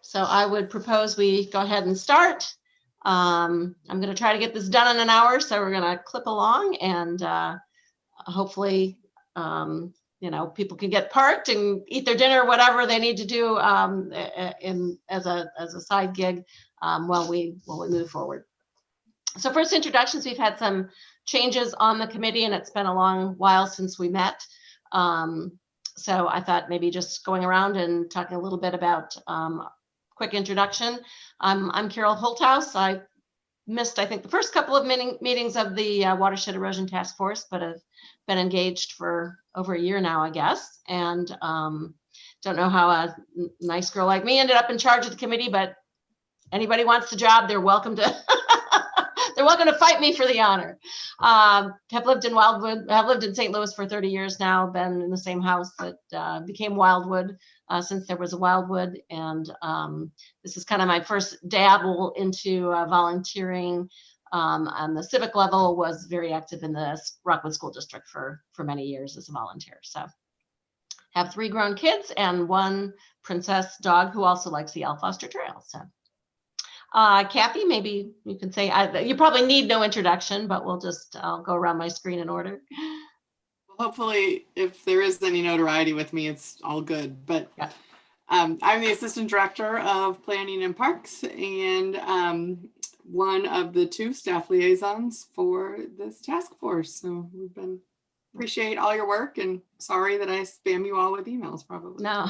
So I would propose we go ahead and start. I'm going to try to get this done in an hour, so we're going to clip along, and hopefully, people can get parked and eat their dinner, whatever they need to do as a side gig while we move forward. So first introductions, we've had some changes on the committee, and it's been a long while since we met. So I thought maybe just going around and talking a little bit about quick introduction. I'm Carol Holthouse. I missed, I think, the first couple of meetings of the Watershed Erosion Task Force, but have been engaged for over a year now, I guess. And don't know how a nice girl like me ended up in charge of the committee, but anybody wants the job, they're welcome to they're welcome to fight me for the honor. Have lived in Wildwood, have lived in St. Louis for 30 years now, been in the same house that became Wildwood since there was a Wildwood. And this is kind of my first dabble into volunteering on the civic level. Was very active in the Rockwood School District for many years as a volunteer. So have 3 grown kids and 1 princess dog who also likes the Al Foster Trail. So Kathy, maybe you can say, you probably need no introduction, but I'll go around my screen in order. Well, hopefully, if there is any notoriety with me, it's all good. But yeah. I'm the Assistant Director of Planning and Parks, and one of the 2 staff liaisons for this task force. So appreciate all your work, and sorry that I spam you all with emails probably. No.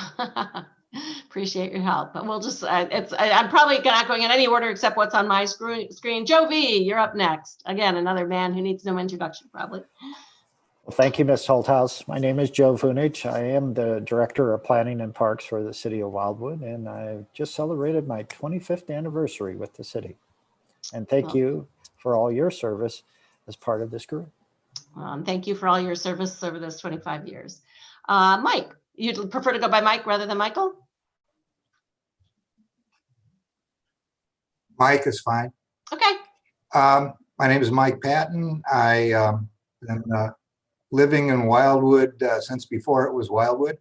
Appreciate your help, but we'll just I'm probably not going in any order except what's on my screen. Joe V, you're up next. Again, another man who needs no introduction probably. Well, thank you, Ms. Holthouse. My name is Joe Vunich. I am the Director of Planning and Parks for the City of Wildwood, and I just celebrated my 25th anniversary with the city. And thank you for all your service as part of this group. Thank you for all your service over those 25 years. Mike, you'd prefer to go by Mike rather than Michael? Mike is fine. Okay. My name is Mike Patton. I been living in Wildwood since before it was Wildwood,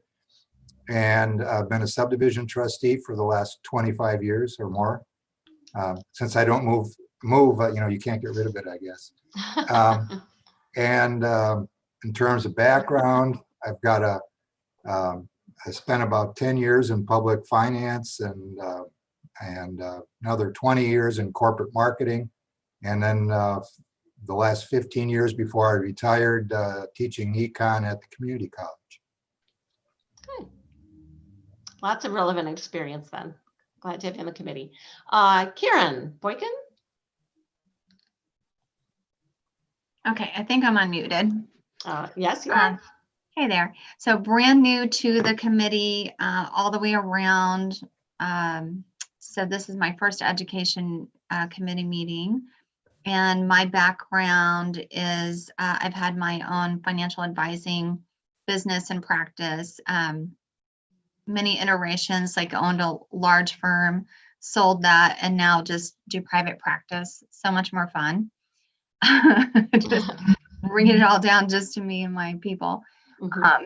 and I've been a subdivision trustee for the last 25 years or more. Since I don't move, you can't get rid of it, I guess. And in terms of background, I've got I spent about 10 years in public finance and another 20 years in corporate marketing. And then the last 15 years before I retired, teaching econ at the community college. Good. Lots of relevant experience then. Glad to have you on the committee. Karen Boykin. Okay, I think I'm unmuted. Yes, you are. Hey there. So brand new to the committee all the way around. So this is my first education committee meeting. And my background is I've had my own financial advising business and practice, many iterations, like owned a large firm, sold that, and now just do private practice. So much more fun. Just bringing it all down just to me and my people. Mm-hmm.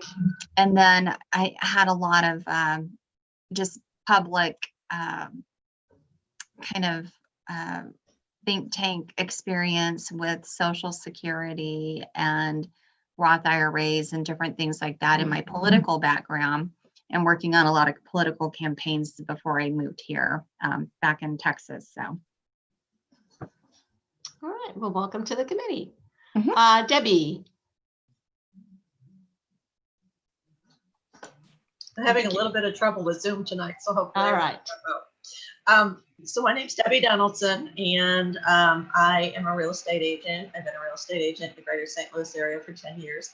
And then I had a lot of just public kind of think tank experience with Social Security and Roth IRAs and different things like that in my political background, and working on a lot of political campaigns before I moved here back in Texas. So. All right, well, welcome to the committee. Mm-hmm. Debbie. I'm having a little bit of trouble with Zoom tonight, so hopefully. All right. So my name's Debbie Donaldson, and I am a real estate agent. I've been a real estate agent in the greater St. Louis area for 10 years.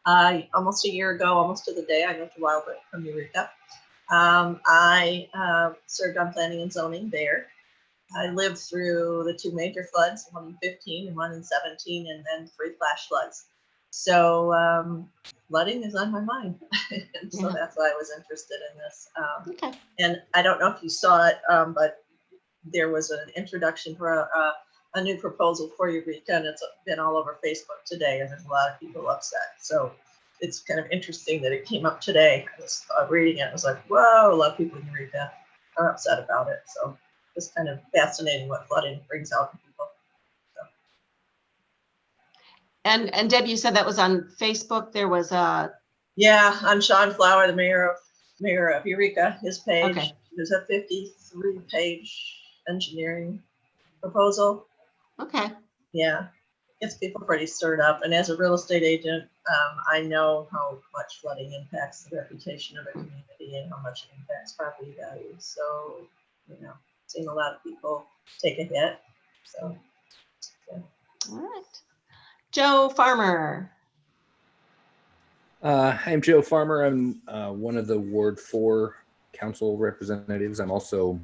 Almost a year ago, almost to the day, I moved to Wildwood from Eureka. I served on planning and zoning there. I lived through the 2 major floods, one in 15 and one in 17, and then 3 flash floods. So flooding is on my mind. And so that's why I was interested in this. Okay. And I don't know if you saw it, but there was an introduction for a new proposal for Eureka, and it's been all over Facebook today, and there's a lot of people upset. So it's kind of interesting that it came up today. I was reading it. I was like, whoa, a lot of people in Eureka are upset about it. So it's kind of fascinating what flooding brings out in people. So. And Deb, you said that was on Facebook. There was a Yeah, on Sean Flower, the mayor of Eureka, his page. Okay. There's a 53-page engineering proposal. okay. Yeah, gets people pretty stirred up. And as a real estate agent, I know how much flooding impacts the reputation of a community and how much it impacts property values. So, seeing a lot of people take a hit. So, yeah. All right. Joe Farmer. I'm Joe Farmer. I'm one of the Ward 4 council representatives. I'm also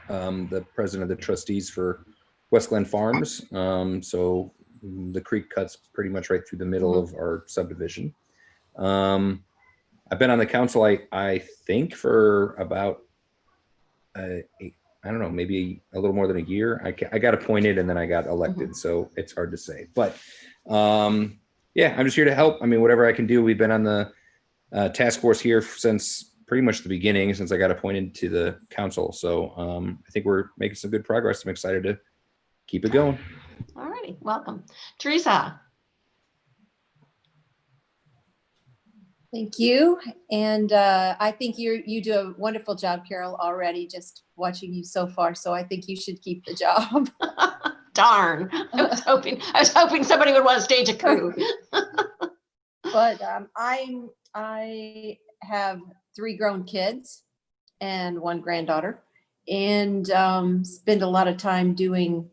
the president of the trustees for West Glen Farms. So the creek cuts pretty much right through the middle of our subdivision. I've been on the council, I think, for about, I don't know, maybe a little more than a year. I got appointed and then I got elected, so it's hard to say. But yeah, I'm just here to help. I mean, whatever I can do. We've been on the task force here since pretty much the beginning, since I got appointed to the council. So I think we're making some good progress. I'm excited to keep it going. All righty. Welcome. Teresa. Thank you. And I think you do a wonderful job, Carol, already just watching you so far. So I think you should keep the job. Darn. I was hoping somebody would want to stage a coup. But I have 3 grown kids and 1 granddaughter, and spend a lot of time doing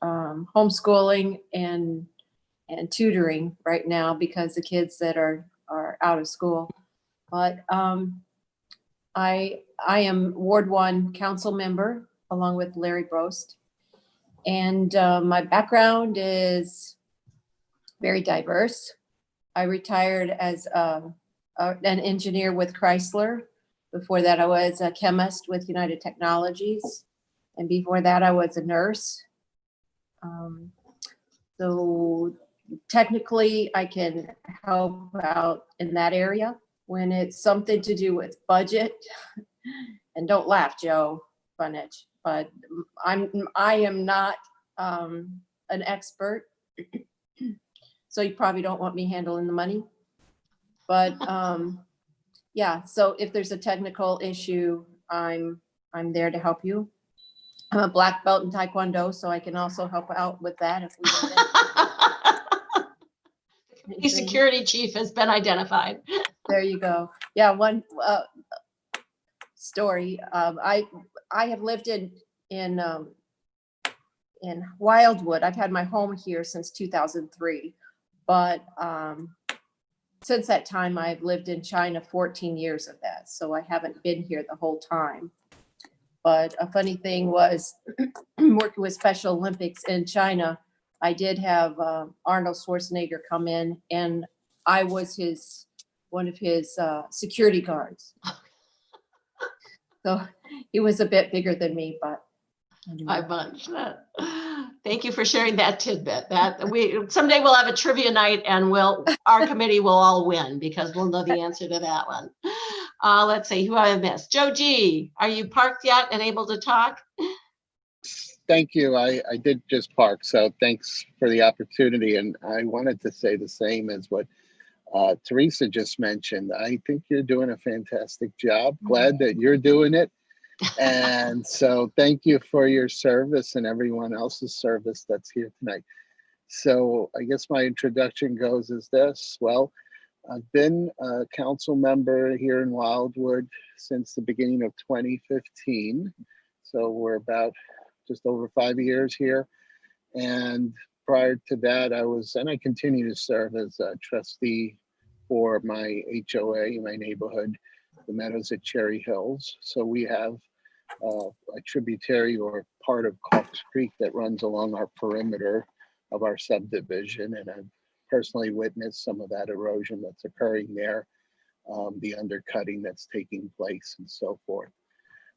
homeschooling and tutoring right now because the kids that are out of school. But I am Ward 1 council member along with Larry Brost. And my background is very diverse. I retired as an engineer with Chrysler. Before that, I was a chemist with United Technologies. And before that, I was a nurse. So technically, I can help out in that area when it's something to do with budget. And don't laugh, Joe Bunich, but I am not an expert. So you probably don't want me handling the money. But yeah, so if there's a technical issue, I'm there to help you. I'm a black belt in Taekwondo, so I can also help out with that if we need The security chief has been identified. There you go. Yeah, one story. I have lived in Wildwood. I've had my home here since 2003, but since that time, I've lived in China 14 years of that, so I haven't been here the whole time. But a funny thing was working with Special Olympics in China, I did have Arnold Schwarzenegger come in, and I was one of his security guards. So he was a bit bigger than me, but anyway. By much. Thank you for sharing that tidbit. That someday we'll have a trivia night, and our committee will all win because we'll know the answer to that one. Let's see who I missed. Joe G, are you parked yet and able to talk? Thank you. I did just park, so thanks for the opportunity. And I wanted to say the same as what Teresa just mentioned. I think you're doing a fantastic job. Glad that you're doing it. And so thank you for your service and everyone else's service that's here tonight. So I guess my introduction goes as this. Well, I've been a council member here in Wildwood since the beginning of 2015. So we're about just over 5 years here. And prior to that, I continue to serve as a trustee for my HOA, my neighborhood, the Meadows at Cherry Hills. So we have a tributary or part of Clark's Creek that runs along our perimeter of our subdivision. And I've personally witnessed some of that erosion that's occurring there, the undercutting that's taking place and so forth.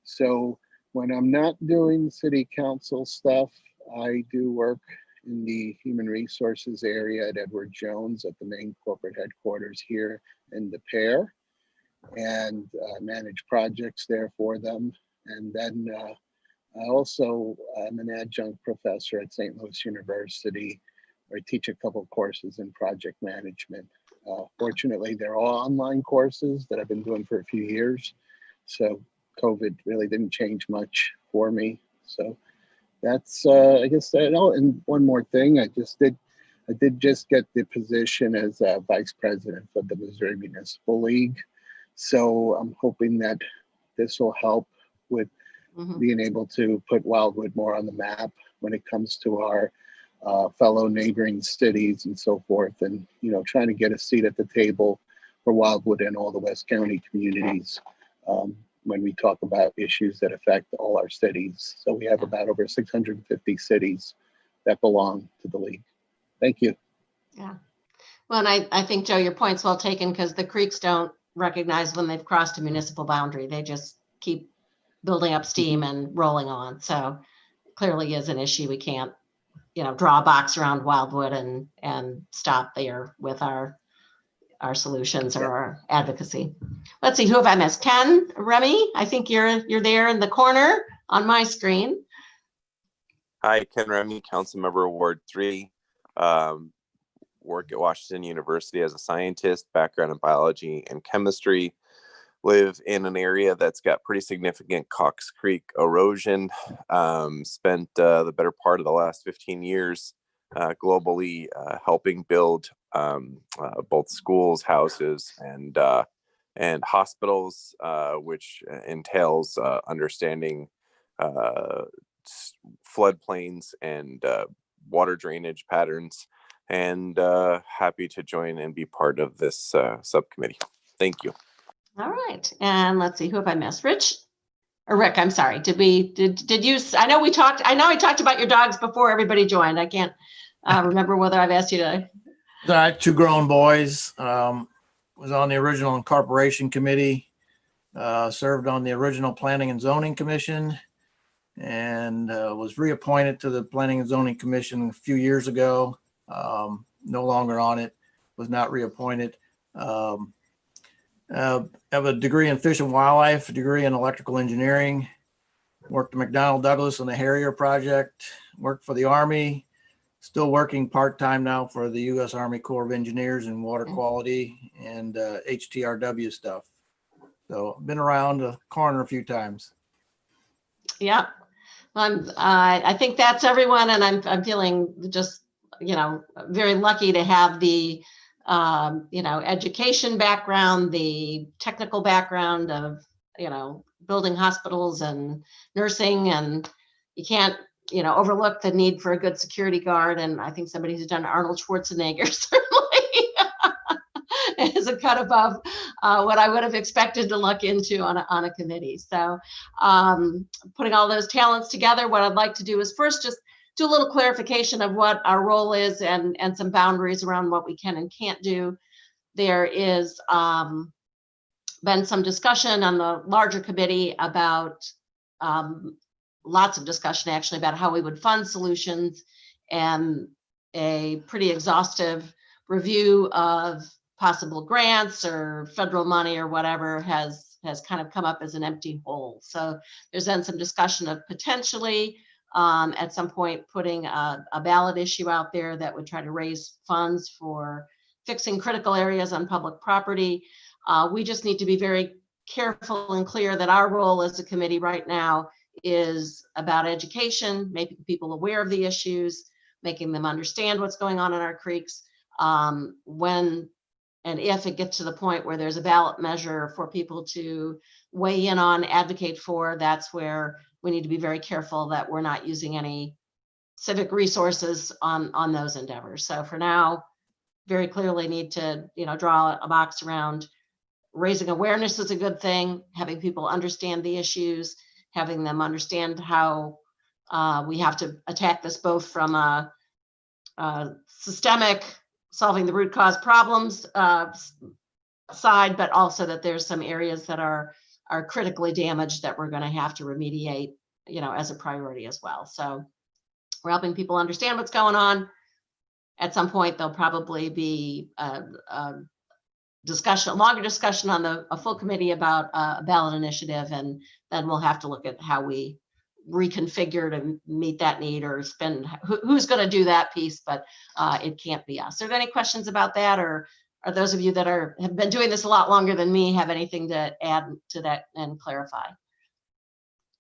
So when I'm not doing city council stuff, I do work in the human resources area at Edward Jones at the main corporate headquarters here in the Pear, and manage projects there for them. And then I also am an adjunct professor at St. Louis University, where I teach a couple of courses in project management. Fortunately, they're all online courses that I've been doing for a few years. So COVID really didn't change much for me. So that's, I guess that, oh, and one more thing, I did just get the position as vice president of the Missouri Municipal League. So I'm hoping that this will help with being able to put Wildwood more on the map when it comes to our fellow neighboring cities and so forth, and trying to get a seat at the table for Wildwood and all the West County communities when we talk about issues that affect all our cities. So we have about over 650 cities that belong to the league. Thank you. Yeah. Well, and I think, Joe, your point's well taken, because the creeks don't recognize when they've crossed a municipal boundary. They just keep building up steam and rolling on. So clearly is an issue. We can't, draw a box around Wildwood and stop there with our solutions or our advocacy. Let's see, who have I missed? Ken, Remy, I think you're there in the corner on my screen. Hi, Ken Remy, Council Member Ward 3. Work at Washington University as a scientist, background in biology and chemistry. Live in an area that's got pretty significant Cox Creek erosion. Spent the better part of the last 15 years globally helping build both schools, houses, and hospitals, which entails understanding floodplains and water drainage patterns. And happy to join and be part of this subcommittee. Thank you. All right, and let's see, who have I missed? Rich or Rick? I'm sorry. Did you? I know I talked about your dogs before everybody joined. I can't remember whether I've asked you to. 2 grown boys. Was on the original incorporation committee. Served on the original planning and zoning commission, and was reappointed to the planning and zoning commission a few years ago. No longer on it. Was not reappointed. Have a degree in fish and wildlife, a degree in electrical engineering, worked at McDonnell Douglas on the Harrier project, worked for the Army, still working part-time now for the U.S. Army Corps of Engineers in water quality and HTRW stuff. So I've been around the corner a few times. Yeah, I think that's everyone, and I'm feeling just very lucky to have the education background, the technical background of, building hospitals and nursing, and you can't, overlook the need for a good security guard. And I think somebody who's done Arnold Schwarzenegger certainly is a cut above what I would have expected to look into on a committee. So putting all those talents together, what I'd like to do is first just do a little clarification of what our role is and some boundaries around what we can and can't do. There is been some discussion on the larger committee about lots of discussion actually about how we would fund solutions, and a pretty exhaustive review of possible grants or federal money or whatever has kind of come up as an empty hole. So there's been some discussion of potentially at some point putting a ballot issue out there that would try to raise funds for fixing critical areas on public property. We just need to be very careful and clear that our role as a committee right now is about education, making people aware of the issues, making them understand what's going on in our creeks. When and if it gets to the point where there's a ballot measure for people to weigh in on, advocate for, that's where we need to be very careful that we're not using any civic resources on those endeavors. So for now, very clearly need to draw a box around raising awareness is a good thing, having people understand the issues, having them understand how we have to attack this both from a systemic, solving the root cause problems side, but also that there's some areas that are critically damaged that we're going to have to remediate, as a priority as well. So We're helping people understand what's going on. At some point, there'll probably be a longer discussion on a full committee about a ballot initiative, and then we'll have to look at how we reconfigure to meet that need, or who's going to do that piece, but it can't be us. Are there any questions about that, or are those of you that have been doing this a lot longer than me have anything to add to that and clarify?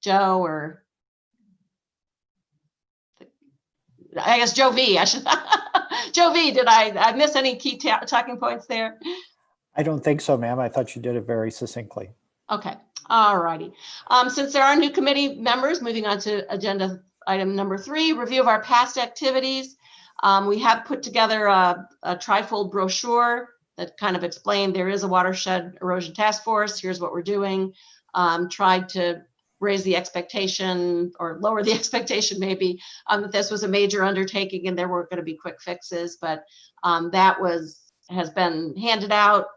Joe, or I guess Joe V. Joe V, did I miss any key talking points there? I don't think so, ma'am. I thought you did it very succinctly. Okay, all righty. Since there are new committee members, moving on to agenda item number 3, review of our past activities. We have put together a trifold brochure that kind of explained there is a watershed erosion task force. Here's what we're doing. Tried to raise the expectation, or lower the expectation maybe, that this was a major undertaking and there weren't going to be quick fixes, but that has been handed out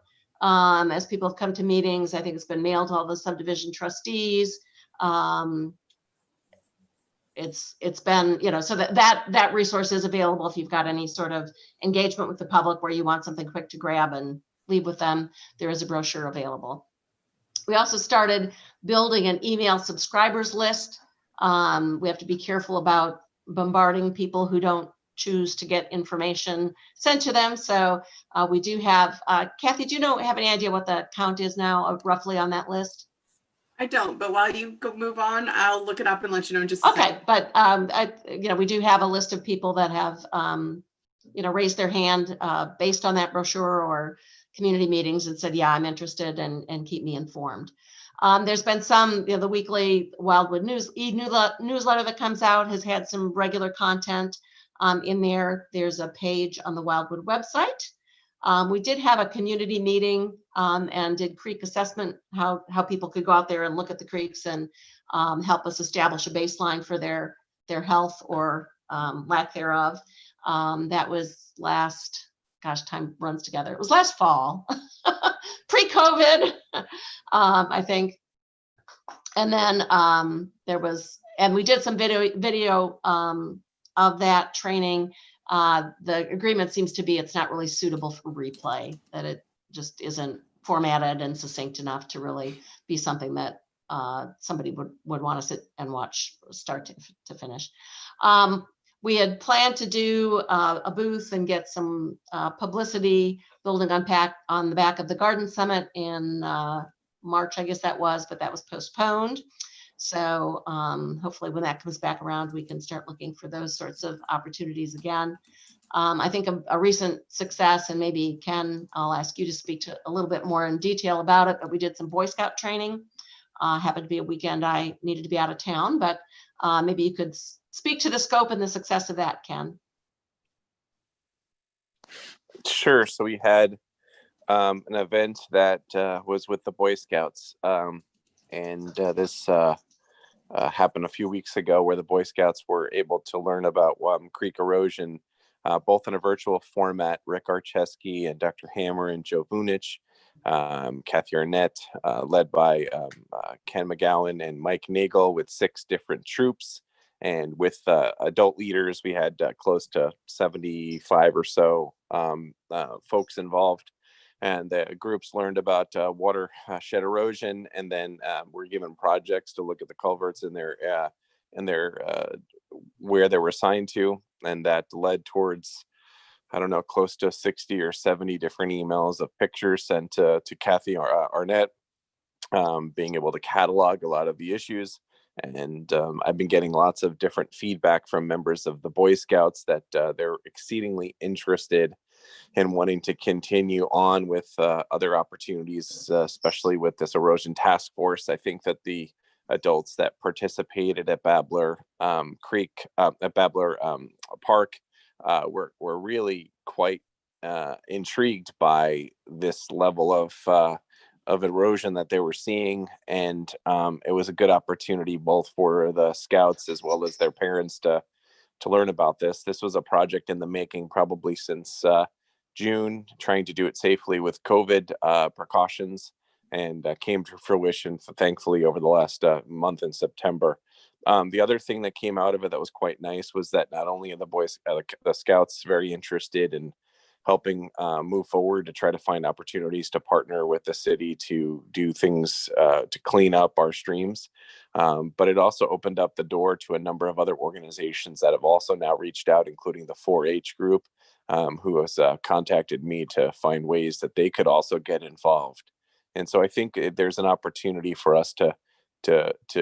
as people have come to meetings. I think it's been mailed to all the subdivision trustees. It's been, so that resource is available if you've got any sort of engagement with the public where you want something quick to grab and leave with them. There is a brochure available. We also started building an email subscribers list. We have to be careful about bombarding people who don't choose to get information sent to them. So we do have, Kathy, do you have any idea what the count is now roughly on that list? I don't, but while you move on, I'll look it up and let you know in just a second. Okay, but we do have a list of people that have raised their hand based on that brochure or community meetings and said, yeah, I'm interested, and keep me informed. There's been some, the weekly Wildwood newsletter that comes out has had some regular content in there. There's a page on the Wildwood website. We did have a community meeting and did creek assessment, how people could go out there and look at the creeks and help us establish a baseline for their health or lack thereof. That was last, gosh, time runs together. It was last fall, pre-COVID, I think. And then we did some video of that training. The agreement seems to be it's not really suitable for replay, that it just isn't formatted and succinct enough to really be something that somebody would want to sit and watch start to finish. We had planned to do a booth and get some publicity building on the back of the Garden Summit in March, I guess that was, but that was postponed. So hopefully when that comes back around, we can start looking for those sorts of opportunities again. I think a recent success, and maybe Ken, I'll ask you to speak to a little bit more in detail about it, but we did some Boy Scout training. Happened to be a weekend I needed to be out of town, but maybe you could speak to the scope and the success of that, Ken. Sure. So we had an event that was with the Boy Scouts, and this happened a few weeks ago, where the Boy Scouts were able to learn about creek erosion, both in a virtual format. Rick Archesky and Dr. Hammer and Joe Vunich, Kathy Arnett, led by Ken McGowan and Mike Nagel, with 6 different troops. And with adult leaders, we had close to 75 or so folks involved. And the groups learned about watershed erosion, and then were given projects to look at the culverts in their where they were assigned to, and that led towards, I don't know, close to 60 or 70 different emails of pictures sent to Kathy Arnett, being able to catalog a lot of the issues. And I've been getting lots of different feedback from members of the Boy Scouts that they're exceedingly interested in wanting to continue on with other opportunities, especially with this erosion task force. I think that the adults that participated at Babbler Creek, at Babbler Park, were really quite intrigued by this level of erosion that they were seeing. And it was a good opportunity both for the scouts as well as their parents to learn about this. This was a project in the making probably since June, trying to do it safely with COVID precautions, and came to fruition, thankfully, over the last month in September. The other thing that came out of it that was quite nice was that not only are the Scouts very interested in helping move forward to try to find opportunities to partner with the city to do things to clean up our streams, but it also opened up the door to a number of other organizations that have also now reached out, including the 4-H group, who has contacted me to find ways that they could also get involved. And so I think there's an opportunity for us to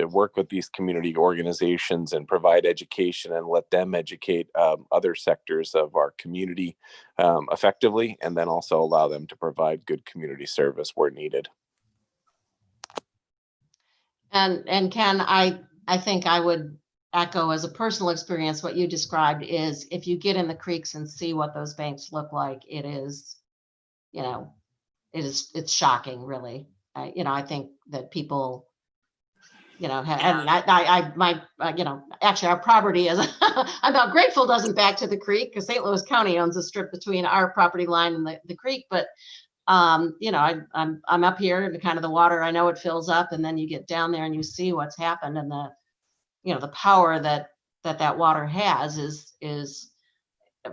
work with these community organizations and provide education and let them educate other sectors of our community effectively, and then also allow them to provide good community service where needed. And Ken, I think I would echo as a personal experience what you described is if you get in the creeks and see what those banks look like, it is, it's shocking, really. I think that people, actually our property is, I'm not grateful doesn't back to the creek because St. Louis County owns a strip between our property line and the creek, but I'm up here and kind of the water, I know it fills up, and then you get down there and you see what's happened, and the power that water has is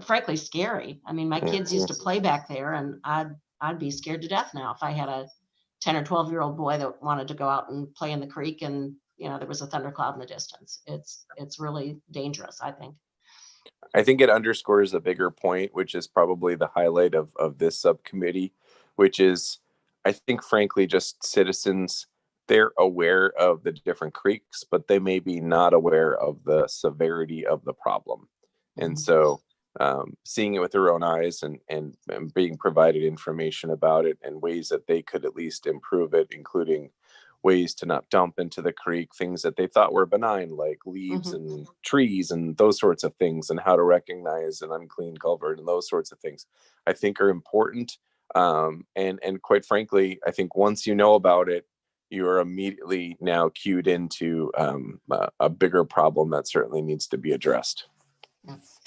frankly scary. I mean, my kids used to play back there, and I'd be scared to death now if I had a 10 or 12-year-old boy that wanted to go out and play in the creek and there was a thundercloud in the distance. It's really dangerous, I think. I think it underscores a bigger point, which is probably the highlight of this subcommittee, which is, I think, frankly, just citizens, they're aware of the different creeks, but they may be not aware of the severity of the problem. And so seeing it with their own eyes and being provided information about it and ways that they could at least improve it, including ways to not dump into the creek things that they thought were benign, like leaves and trees and those sorts of things, and how to recognize an unclean culvert and those sorts of things, I think are important. And quite frankly, I think once you know about it, you are immediately now cued into a bigger problem that certainly needs to be addressed. Yes.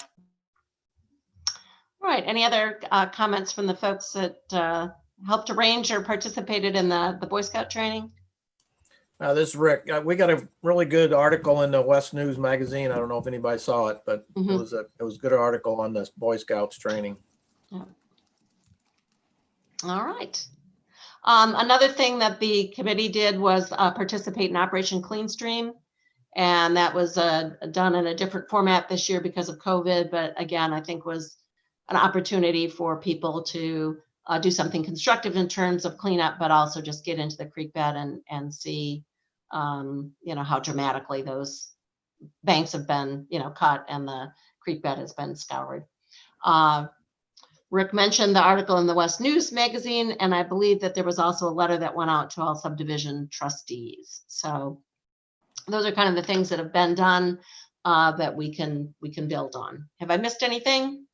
All right. Any other comments from the folks that helped arrange or participated in the Boy Scout training? This is Rick. We got a really good article in the West News magazine. I don't know if anybody saw it, but it was a good article on this Boy Scouts training. Yeah. All right. Another thing that the committee did was participate in Operation Clean Stream. And that was done in a different format this year because of COVID. But again, I think was an opportunity for people to do something constructive in terms of cleanup, but also just get into the creek bed and see, how dramatically those banks have been, cut and the creek bed has been scoured. Rick mentioned the article in the West News magazine, and I believe that there was also a letter that went out to all subdivision trustees. So those are kind of the things that have been done that we can build on. Have I missed anything?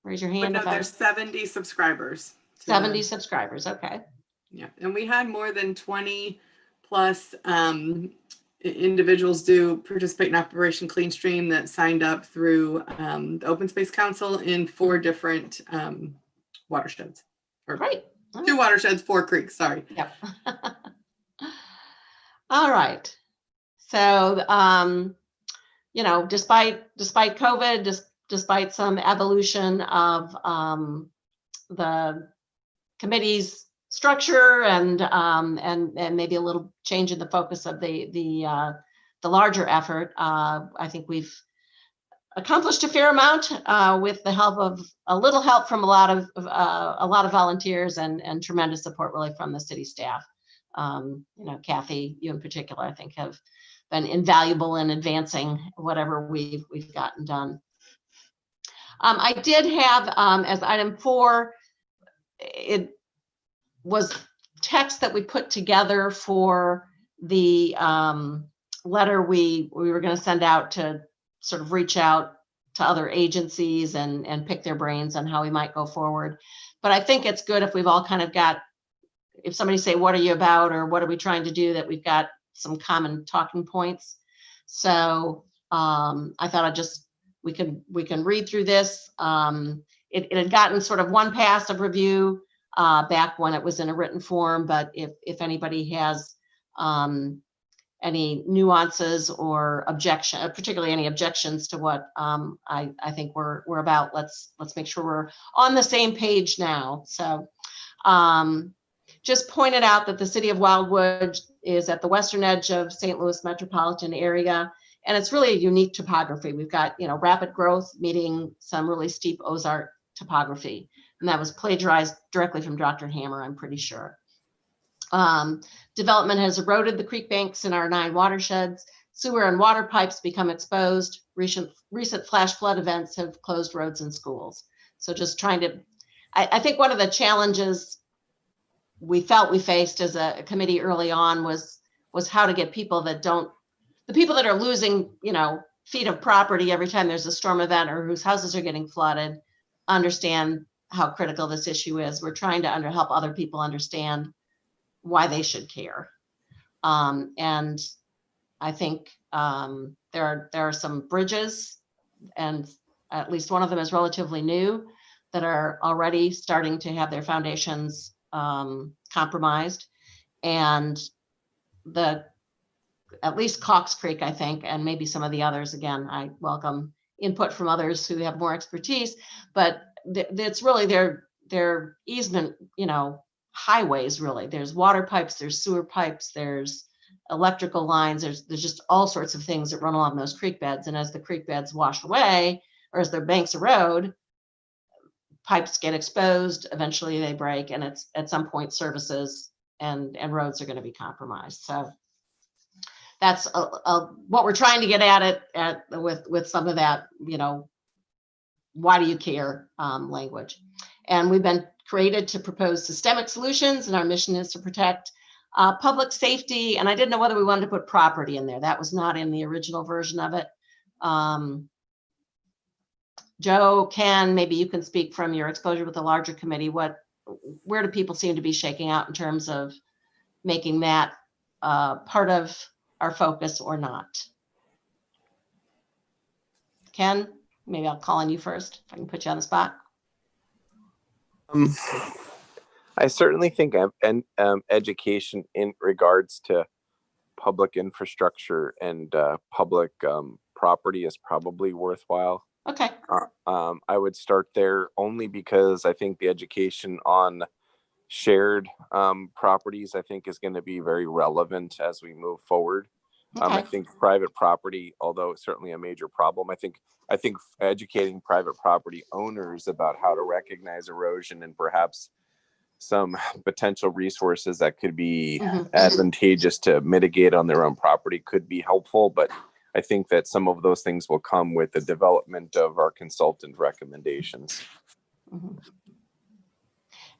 Raise your hand. No, there's 70 subscribers. 70 subscribers. Okay. Yeah, and we had more than 20 plus individuals do participate in Operation Clean Stream that signed up through the Open Space Council in 4 different watersheds. Right. 2 watersheds, 4 creeks. Sorry. Yep. All right. So, despite COVID, despite some evolution of the committee's structure and maybe a little change in the focus of the larger effort, I think we've accomplished a fair amount with the help of a little help from a lot of volunteers and tremendous support really from the city staff. Kathy, you in particular, I think have been invaluable in advancing whatever we've gotten done. I did have as item 4, it was text that we put together for the letter we were going to send out to sort of reach out to other agencies and pick their brains on how we might go forward. But I think it's good if we've all kind of got, if somebody say, what are you about, or what are we trying to do, that we've got some common talking points. So I thought we can read through this. It had gotten sort of one pass of review back when it was in a written form, but if anybody has any nuances or particularly any objections to what I think we're about. Let's make sure we're on the same page now. So just pointed out that the city of Wildwood is at the western edge of St. Louis metropolitan area, and it's really a unique topography. We've got, rapid growth meeting some really steep Ozark topography, and that was plagiarized directly from Dr. Hammer, I'm pretty sure. Development has eroded the creek banks in our 9 watersheds. Sewer and water pipes become exposed. Recent flash flood events have closed roads and schools. So just trying to, I think one of the challenges we felt we faced as a committee early on was how to get people that the people that are losing, feet of property every time there's a storm event or whose houses are getting flooded, understand how critical this issue is. We're trying to help other people understand why they should care. And I think there are some bridges, and at least one of them is relatively new, that are already starting to have their foundations compromised. And at least Cox Creek, I think, and maybe some of the others, again, I welcome input from others who have more expertise, but it's really their easement, highways, really. There's water pipes, there's sewer pipes, there's electrical lines, there's just all sorts of things that run along those creek beds. And as the creek beds wash away, or as their banks erode, pipes get exposed, eventually they break, and it's at some point services and roads are going to be compromised. So that's what we're trying to get at it with some of that, why do you care language. And we've been created to propose systemic solutions, and our mission is to protect public safety. And I didn't know whether we wanted to put property in there. That was not in the original version of it. Joe, Ken, maybe you can speak from your exposure with the larger committee. Where do people seem to be shaking out in terms of making that part of our focus or not? Ken, maybe I'll call on you first, if I can put you on the spot. I certainly think education in regards to public infrastructure and public property is probably worthwhile. Okay. I would start there only because I think the education on shared properties, I think, is going to be very relevant as we move forward. Okay. I think private property, although it's certainly a major problem, I think educating private property owners about how to recognize erosion and perhaps some potential resources that could be advantageous to mitigate on their own property could be helpful. But I think that some of those things will come with the development of our consultant recommendations.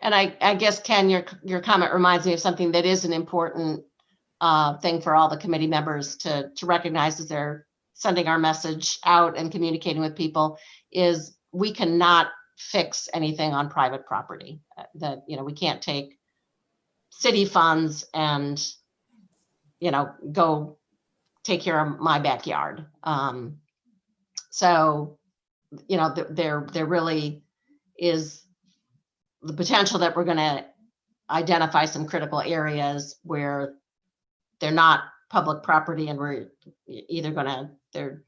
And I guess, Ken, your comment reminds me of something that is an important thing for all the committee members to recognize as they're sending our message out and communicating with people, is we cannot fix anything on private property. That, we can't take city funds and, go take care of my backyard. So, there really is the potential that we're going to identify some critical areas where they're not public property, and we're either there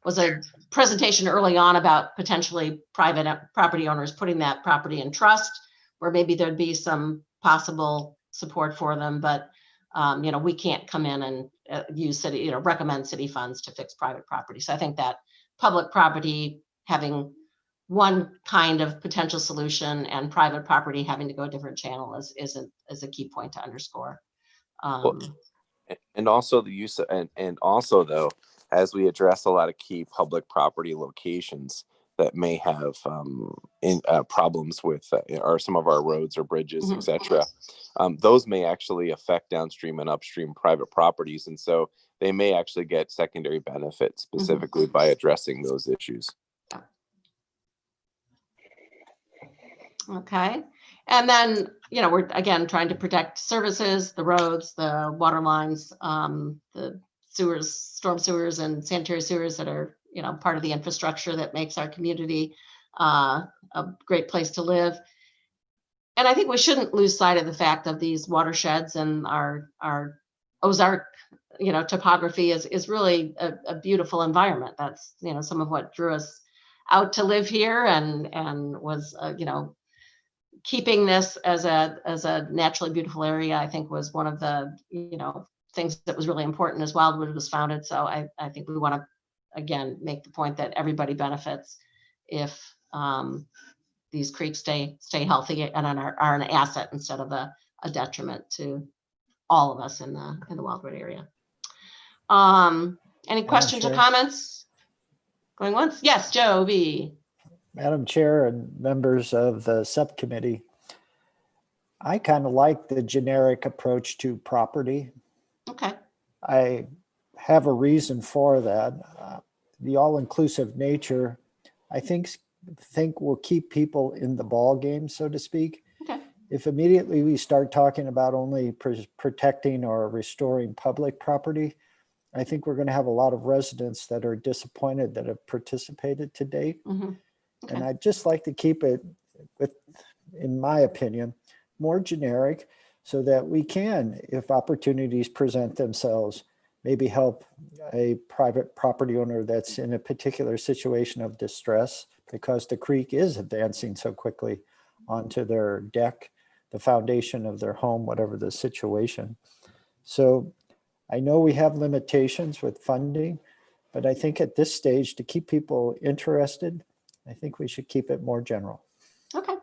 was a presentation early on about potentially private property owners putting that property in trust, where maybe there'd be some possible support for them, but we can't come in and use city, recommend city funds to fix private property. So I think that public property having one kind of potential solution and private property having to go a different channel is a key point to underscore. And also the use of, and also though, as we address a lot of key public property locations that may have problems with or some of our roads or bridges, etc. Those may actually affect downstream and upstream private properties, and so they may actually get secondary benefits specifically by addressing those issues. Okay. And then, we're again trying to protect services, the roads, the water lines, the sewers, storm sewers and sanitary sewers that are, part of the infrastructure that makes our community a great place to live. And I think we shouldn't lose sight of the fact of these watersheds and our Ozark topography is really a beautiful environment. That's, some of what drew us out to live here, and was, keeping this as a naturally beautiful area, I think was one of the, things that was really important as Wildwood was founded. So I think we want to, again, make the point that everybody benefits if these creeks stay healthy and are an asset instead of a detriment to all of us in the Wildwood area. Any questions or Chair. comments? Going once? Yes, Joe B. Madam Chair and members of the subcommittee, I kind of like the generic approach to property. Okay. I have a reason for that. The all-inclusive nature, I think will keep people in the ball game, so to speak. Okay. If immediately we start talking about only protecting or restoring public property, I think we're going to have a lot of residents that are disappointed that have participated to date. Mm-hmm. Okay. And I'd just like to keep it, in my opinion, more generic, so that we can, if opportunities present themselves, maybe help a private property owner that's in a particular situation of distress because the creek is advancing so quickly onto their deck, the foundation of their home, whatever the situation. So I know we have limitations with funding, but I think at this stage, to keep people interested, I think we should keep it more general. Okay.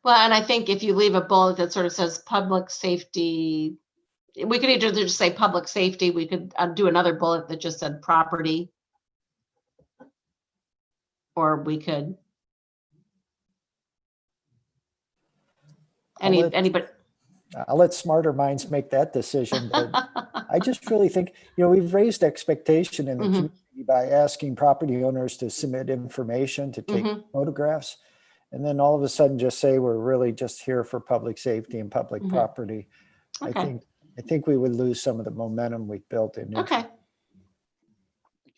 Well, and I think if you leave a bullet that sort of says public safety, we could either just say public safety, we could do another bullet that just said property, or we could, anybody. I'll let smarter minds make that decision, but I just really think, we've raised expectation in the Mhm. community by asking property owners to submit information, to take Mhm. photographs, and then all of a sudden just say we're really just here for public safety and public Mhm. property. Okay. I think we would lose some of the momentum we've built in. Okay.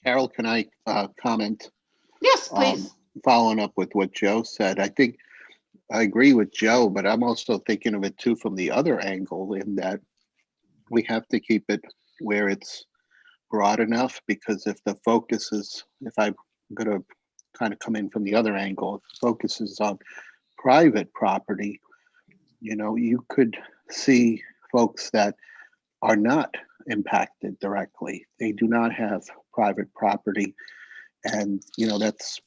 Carol, can I comment? Yes, please. Following up with what Joe said, I think I agree with Joe, but I'm also thinking of it too from the other angle, in that we have to keep it where it's broad enough, because if the focus is, if I'm going to kind of come in from the other angle, if the focus is on private property, you could see folks that are not impacted directly. They do not have private property. And, that's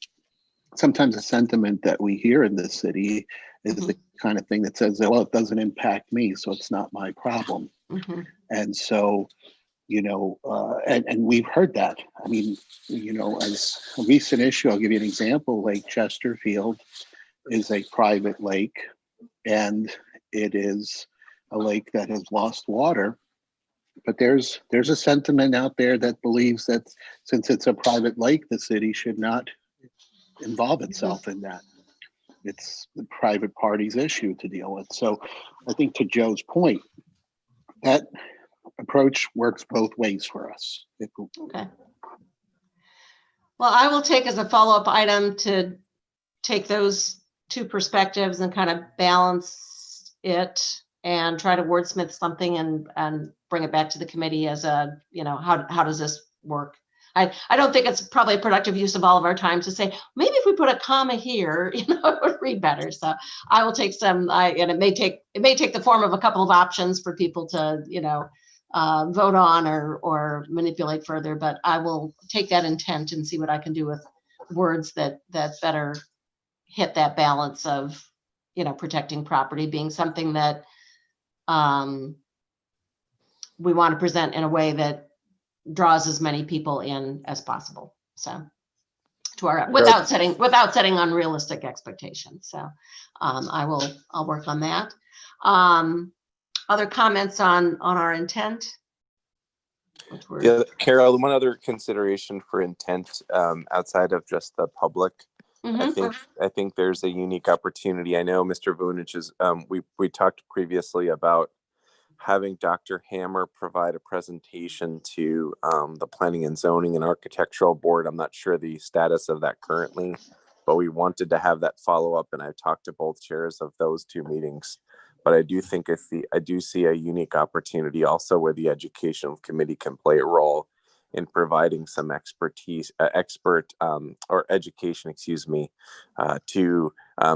sometimes a sentiment that we hear in this city is Mhm. the kind of thing that says, well, it doesn't impact me, so it's not my problem. Mhm. And so, and we've heard that. I mean, as a recent issue, I'll give you an example. Lake Chesterfield is a private lake, and it is a lake that has lost water. But there's a sentiment out there that believes that since it's a private lake, the city should not involve itself in that. It's the private party's issue to deal with. So I think, to Joe's point, that approach works both ways for us. Okay. Well, I will take as a follow-up item to take those two perspectives and kind of balance it and try to wordsmith something and bring it back to the committee as a, how does this work? I don't think it's probably a productive use of all of our time to say, maybe if we put a comma here, it would read better. So I will take some, and it may take the form of a couple of options for people to, vote on or manipulate further, but I will take that intent and see what I can do with words that better hit that balance of, protecting property being something that we want to present in a way that draws as many people in as possible. So without setting unrealistic expectations. So I'll work on that. Other comments on our intent? Yeah, Carol, one other consideration for intent outside of just the public. Mm-hmm. I think there's a unique opportunity. I know Mr. Vunich is, we talked previously about having Dr. Hammer provide a presentation to the Planning and Zoning and Architectural Board. I'm not sure the status of that currently, but we wanted to have that follow up, and I've talked to both chairs of those two meetings. But I do think I do see a unique opportunity also where the educational committee can play a role in providing some expertise, or education, excuse me, to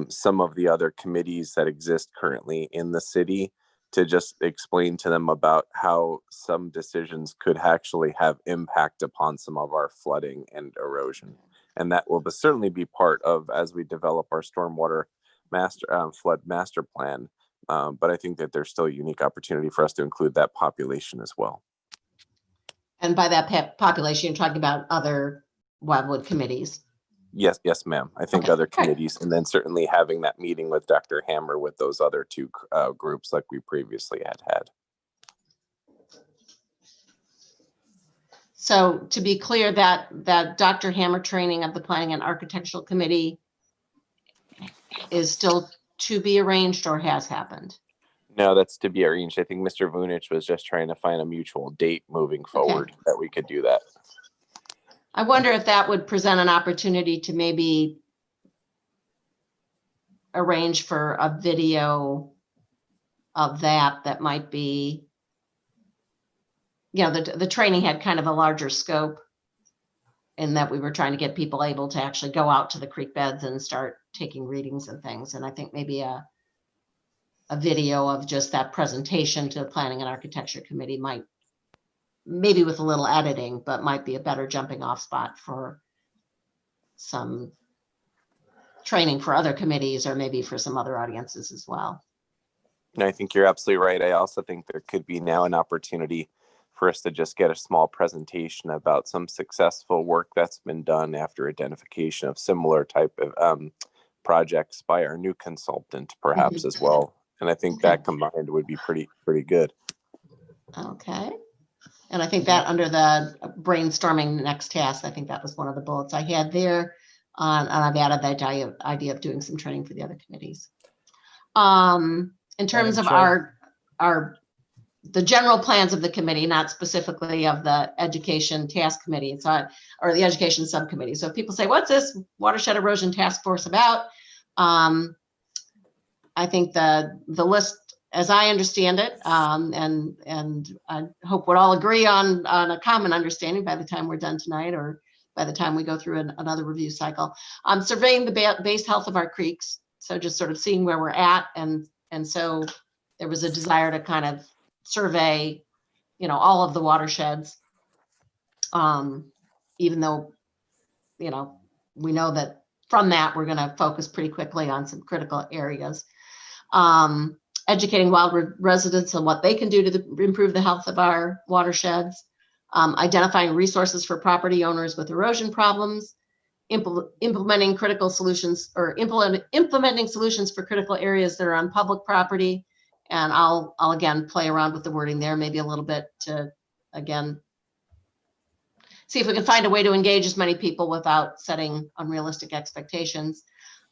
some of the other committees that exist currently in the city, to just explain to them about how some decisions could actually have impact upon some of our flooding and erosion. And that will certainly be part of as we develop our stormwater flood master plan. But I think that there's still a unique opportunity for us to include that population as well. And by that population, you're talking about other Wildwood committees. Yes, ma'am. I think Okay, other great. committees, and then certainly having that meeting with Dr. Hammer with those other two groups like we previously had. So to be clear, that Dr. Hammer training of the Planning and Architectural Committee is still to be arranged or has happened? No, that's to be arranged. I think Mr. Vunich was just trying to find a mutual date moving forward that we could do that. I wonder if that would present an opportunity to maybe arrange for a video of that might be, you know, the training had kind of a larger scope in that we were trying to get people able to actually go out to the creek beds and start taking readings and things. And I think maybe a video of just that presentation to the Planning and Architecture Committee might, maybe with a little editing, but might be a better jumping off spot for some training for other committees or maybe for some other audiences as well. And I think you're absolutely right. I also think there could be now an opportunity for us to just get a small presentation about some successful work that's been done after identification of similar type of projects by our new consultant, perhaps as well. And I think that combined would be pretty good. Okay. And I think that under the brainstorming next task, I think that was one of the bullets I had there. And I've added that idea of doing some training for the other committees. In terms of the general plans of the committee, not specifically of the education task committee, or the education subcommittee. So if people say, what's this Watershed Erosion Task Force about? I think the list, as I understand it, and I hope we'll all agree on a common understanding by the time we're done tonight, or by the time we go through another review cycle, surveying the base health of our creeks. So just sort of seeing where we're at, and so there was a desire to kind of survey, you know, all of the watersheds, even though, you know, we know that from that we're going to focus pretty quickly on some critical areas. Educating Wildwood residents on what they can do to improve the health of our watersheds, identifying resources for property owners with erosion problems, implementing critical solutions, or implementing solutions for critical areas that are on public property. And I'll again play around with the wording there, maybe a little bit to, again, see if we can find a way to engage as many people without setting unrealistic expectations.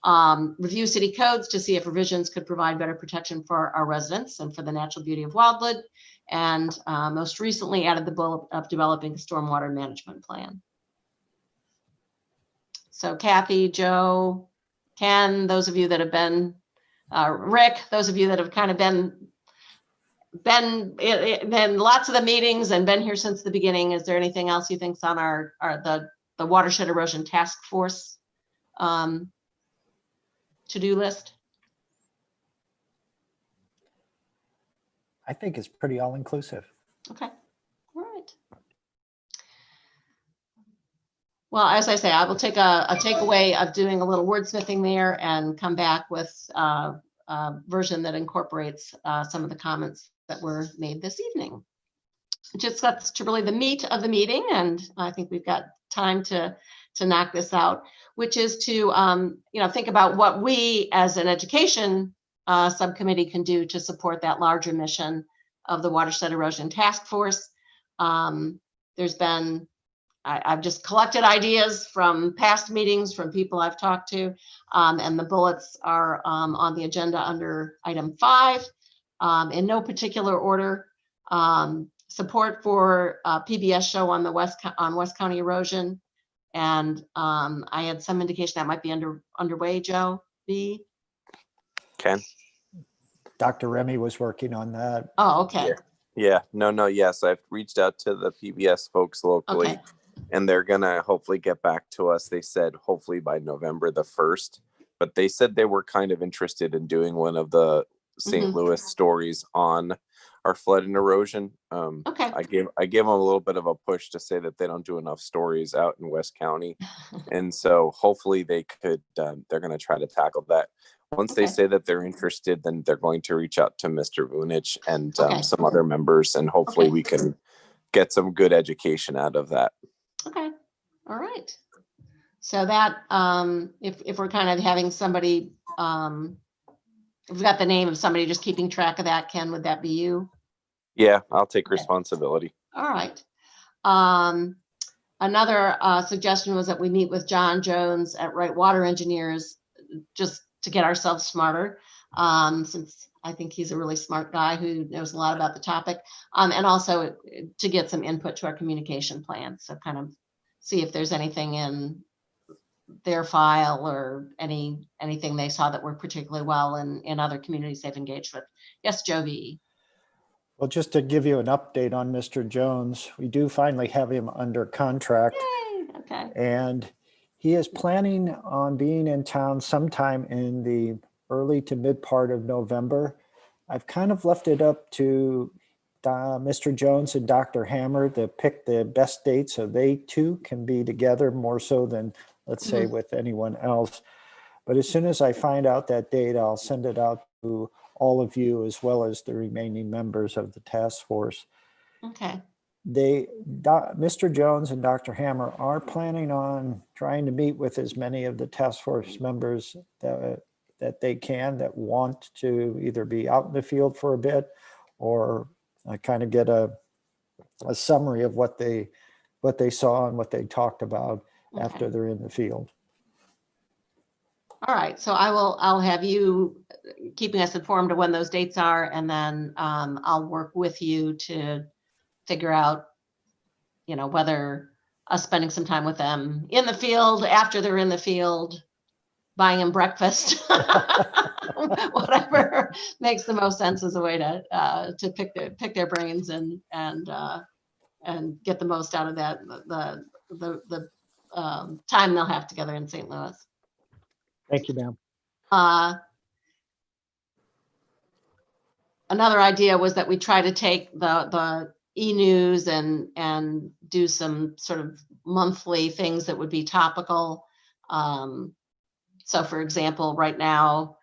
Review city codes to see if revisions could provide better protection for our residents and for the natural beauty of Wildwood. And most recently added the bullet of developing a stormwater management plan. So Kathy, Joe, Ken, those of you that have been, Rick, those of you that have kind of been lots of the meetings and been here since the beginning, is there anything else you think's on the Watershed Erosion Task Force to-do list? I think it's pretty all-inclusive. Okay, all right. Well, as I say, I will take a takeaway of doing a little wordsmithing there and come back with a version that incorporates some of the comments that were made this evening. Just that's to really the meat of the meeting, and I think we've got time to knock this out, which is to you know, think about what we as an education subcommittee can do to support that larger mission of the Watershed Erosion Task Force. There's been, I've just collected ideas from past meetings from people I've talked to, and the bullets are on the agenda under item 5 in no particular order. Support for PBS show on the West County erosion, and I had some indication that might be underway. Joe B. Ken. Dr. Remy was working on that. Oh, okay. Yeah, no, yes, I've reached out to the PBS folks locally, Okay. and they're gonna hopefully get back to us. They said hopefully by November the 1st, but they said they were kind of interested in doing one of the St. Mhm. Louis stories on our flood and erosion. Okay. I gave them a little bit of a push to say that they don't do enough stories out in West County, and so hopefully they could. They're gonna try to tackle that. Once they Okay. say that they're interested, then they're going to reach out to Mr. Vunich and Okay. some other members, and hopefully Okay. we can get some good education out of that. Okay. All right. So that, if we're kind of having somebody, if we've got the name of somebody just keeping track of that, Ken, would that be you? Yeah, I'll take Okay. responsibility. All right. Another suggestion was that we meet with John Jones at Wright Water Engineers just to get ourselves smarter, since I think he's a really smart guy who knows a lot about the topic, and also to get some input to our communication plan. So kind of see if there's anything in their file or anything they saw that worked particularly well in other communities they've engaged with. Yes, Jovi. Well, just to give you an update on Mr. Jones, we do finally have him under contract. Yay. Okay. And he is planning on being in town sometime in the early to mid part of November. I've kind of left it up to Mr. Jones and Dr. Hammer to pick the best dates so they too can be together more so than, let's say, with anyone else. But as soon as I find out that date, I'll send it out to all of you as well as the remaining members of the task force. Okay. Mr. Jones and Dr. Hammer are planning on trying to meet with as many of the task force members that they can, that want to either be out in the field for a bit or kind of get a summary of what they saw and what they talked about after they're in the field. All right. So I'll have you keeping us informed of when those dates are, and then I'll work with you to figure out, whether us spending some time with them in the field, after they're in the field, buying them breakfast, whatever makes the most sense as a way to pick their brains and get the most out of that the time they'll have together in St. Louis. Thank you, ma'am. Another idea was that we try to take the e-news and do some sort of monthly things that would be topical. So for example, right now,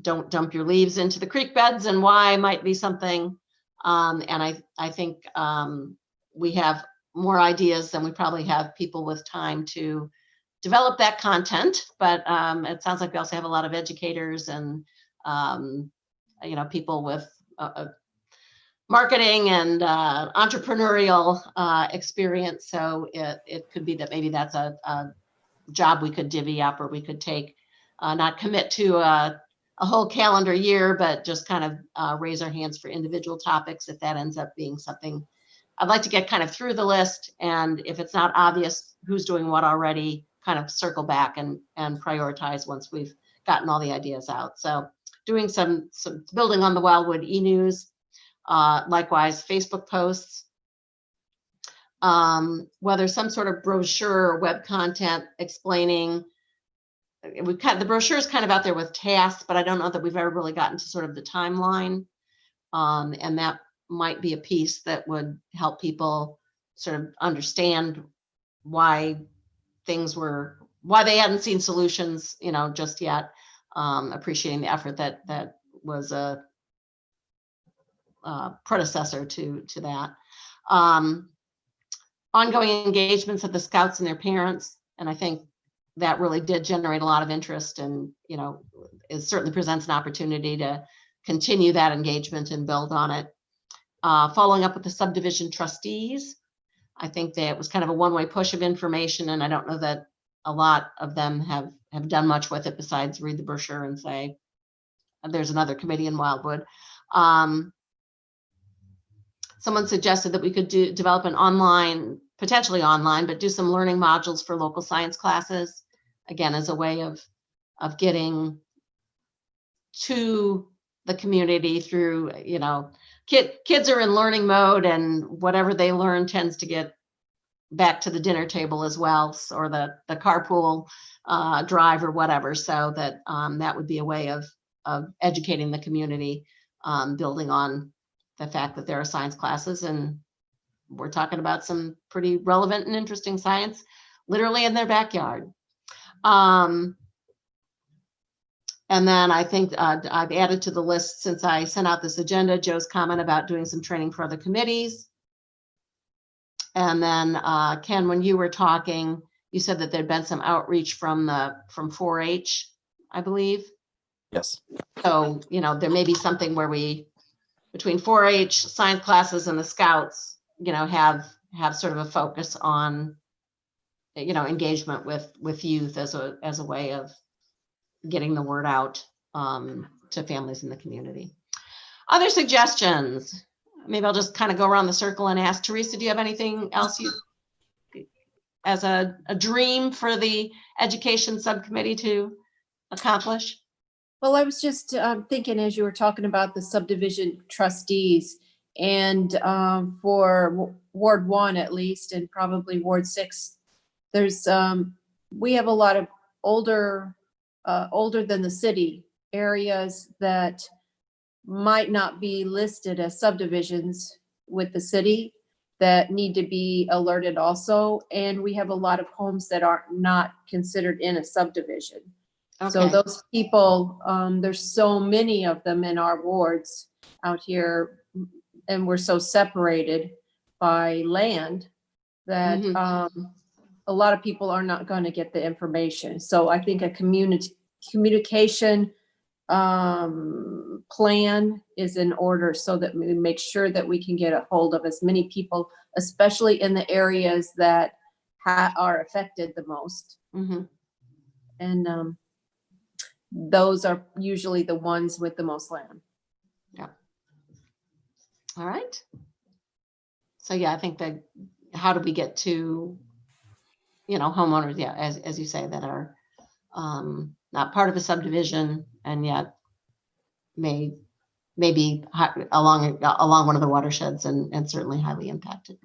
don't dump your leaves into the creek beds and why might be something. And I think we have more ideas than we probably have people with time to develop that content, but it sounds like we also have a lot of educators and people with marketing and entrepreneurial experience. So it could be that maybe that's a job we could divvy up, or we could take, not commit to a whole calendar year, but just kind of raise our hands for individual topics if that ends up being something. I'd like to get kind of through the list, and if it's not obvious who's doing what already, kind of circle back and prioritize once we've gotten all the ideas out. So doing some building on the Wildwood e-news, likewise Facebook posts, whether some sort of brochure or web content explaining. The brochure is kind of out there with tasks, but I don't know that we've ever really gotten to sort of the timeline, and that might be a piece that would help people sort of understand why they hadn't seen solutions, just yet. Appreciating the effort that was a predecessor to that. Ongoing engagements of the scouts and their parents, and I think that really did generate a lot of interest, and it certainly presents an opportunity to continue that engagement and build on it. Following up with the subdivision trustees, I think that it was kind of a one-way push of information, and I don't know that a lot of them have done much with it besides read the brochure and say, there's another committee in Wildwood. Someone suggested that we could develop an online, potentially online, but do some learning modules for local science classes, again, as a way of getting to the community through, kids are in learning mode, and whatever they learn tends to get back to the dinner table as well, or the carpool drive or whatever. So that that would be a way of educating the community, building on the fact that there are science classes, and we're talking about some pretty relevant and interesting science literally in their backyard. And then I think I've added to the list, since I sent out this agenda, Joe's comment about doing some training for other committees. And then Ken, when you were talking, you said that there'd been some outreach from 4-H, I believe. Yes. So, there may be something where we, between 4-H, science classes, and the Scouts, have sort of a focus on, engagement with youth as a way of getting the word out to families in the community. Other suggestions? Maybe I'll just kind of go around the circle and ask Teresa, do you have anything else as a dream for the education subcommittee to accomplish? Well, I was just thinking, as you were talking about the subdivision trustees, and for Ward 1 at least, and probably Ward 6, there's we have a lot of older than the city areas that might not be listed as subdivisions with the city that need to be alerted also. And we have a lot of homes that are not considered in a subdivision. Okay. So those people, there's so many of them in our wards out here, and we're so separated by land that a lot of people are not going to get the information. So I think a communication plan is in order, so that we make sure that we can get a hold of as many people, especially in the areas that are affected the most. And those are usually the ones with the most land. Yeah. All right. So yeah, I think that how do we get to, homeowners, yeah, as you say, that are not part of a subdivision and yet may be along one of the watersheds and certainly highly impacted.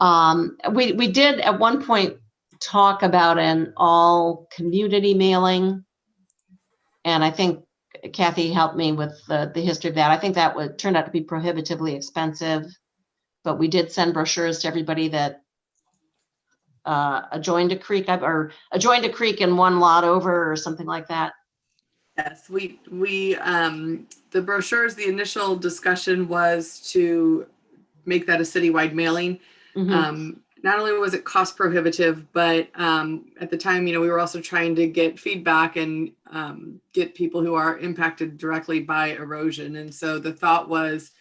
We did at one point talk about an all community mailing, and I think Kathy helped me with the history of that. I think that turned out to be prohibitively expensive, but we did send brochures to everybody that joined a creek and one lot over or something like that. Yes, we the brochures, the initial discussion was to make that a citywide mailing. Not only was it cost prohibitive, but at the time, we were also trying to get feedback and get people who are impacted directly by erosion. And so the thought was,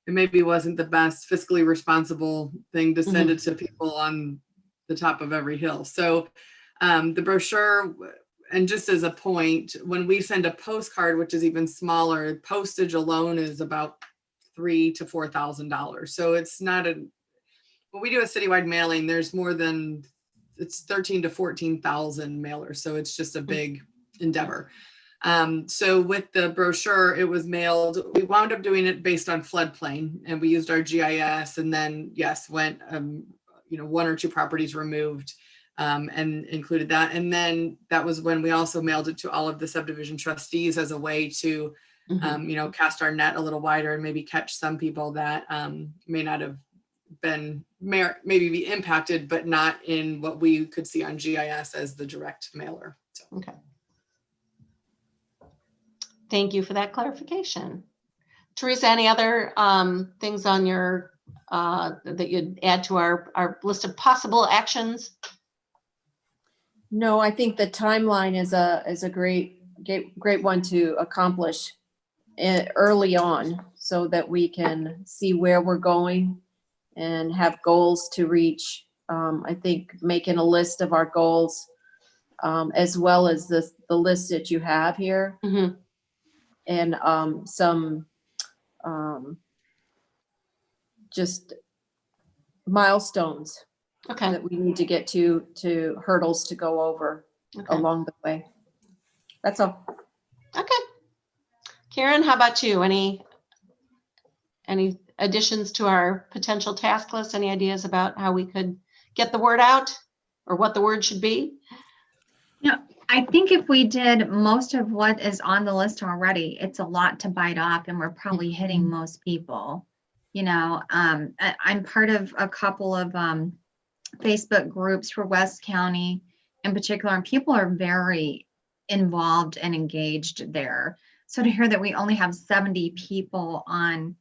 it maybe wasn't the best fiscally responsible thing to send it to people on the top of every hill. So the brochure, and just as a point, when we send a postcard, which is even smaller, postage alone is about $3,000 to $4,000. So it's not when we do a citywide mailing, there's more than, it's 13 to 14,000 mailers. So it's just a big endeavor. So with the brochure, it was mailed. We wound up doing it based on floodplain, and we used our GIS, and then went, 1 or 2 properties removed, and included that. And then that was when we also mailed it to all of the subdivision trustees as a way to, cast our net a little wider and maybe catch some people that may not have been, maybe be impacted, but not in what we could see on GIS as the direct mailer. So. Okay. Thank you for that clarification. Teresa, any other things on your that you'd add to our list of possible actions? No, I think the timeline is a great one to accomplish early on, so that we can see where we're going and have goals to reach. I think making a list of our goals, as well as the list that you have here, and some just milestones that we need to get to hurdles to go over along the way. That's all. Okay. Karen, how about you? Any additions to our potential task list? Any ideas about how we could get the word out or what the word should be? Yeah, I think if we did most of what is on the list already, it's a lot to bite off and we're probably hitting most people. You know, I'm part of a couple of Facebook groups for West County in particular, and people are very involved and engaged there. So to hear that we only have 70 people on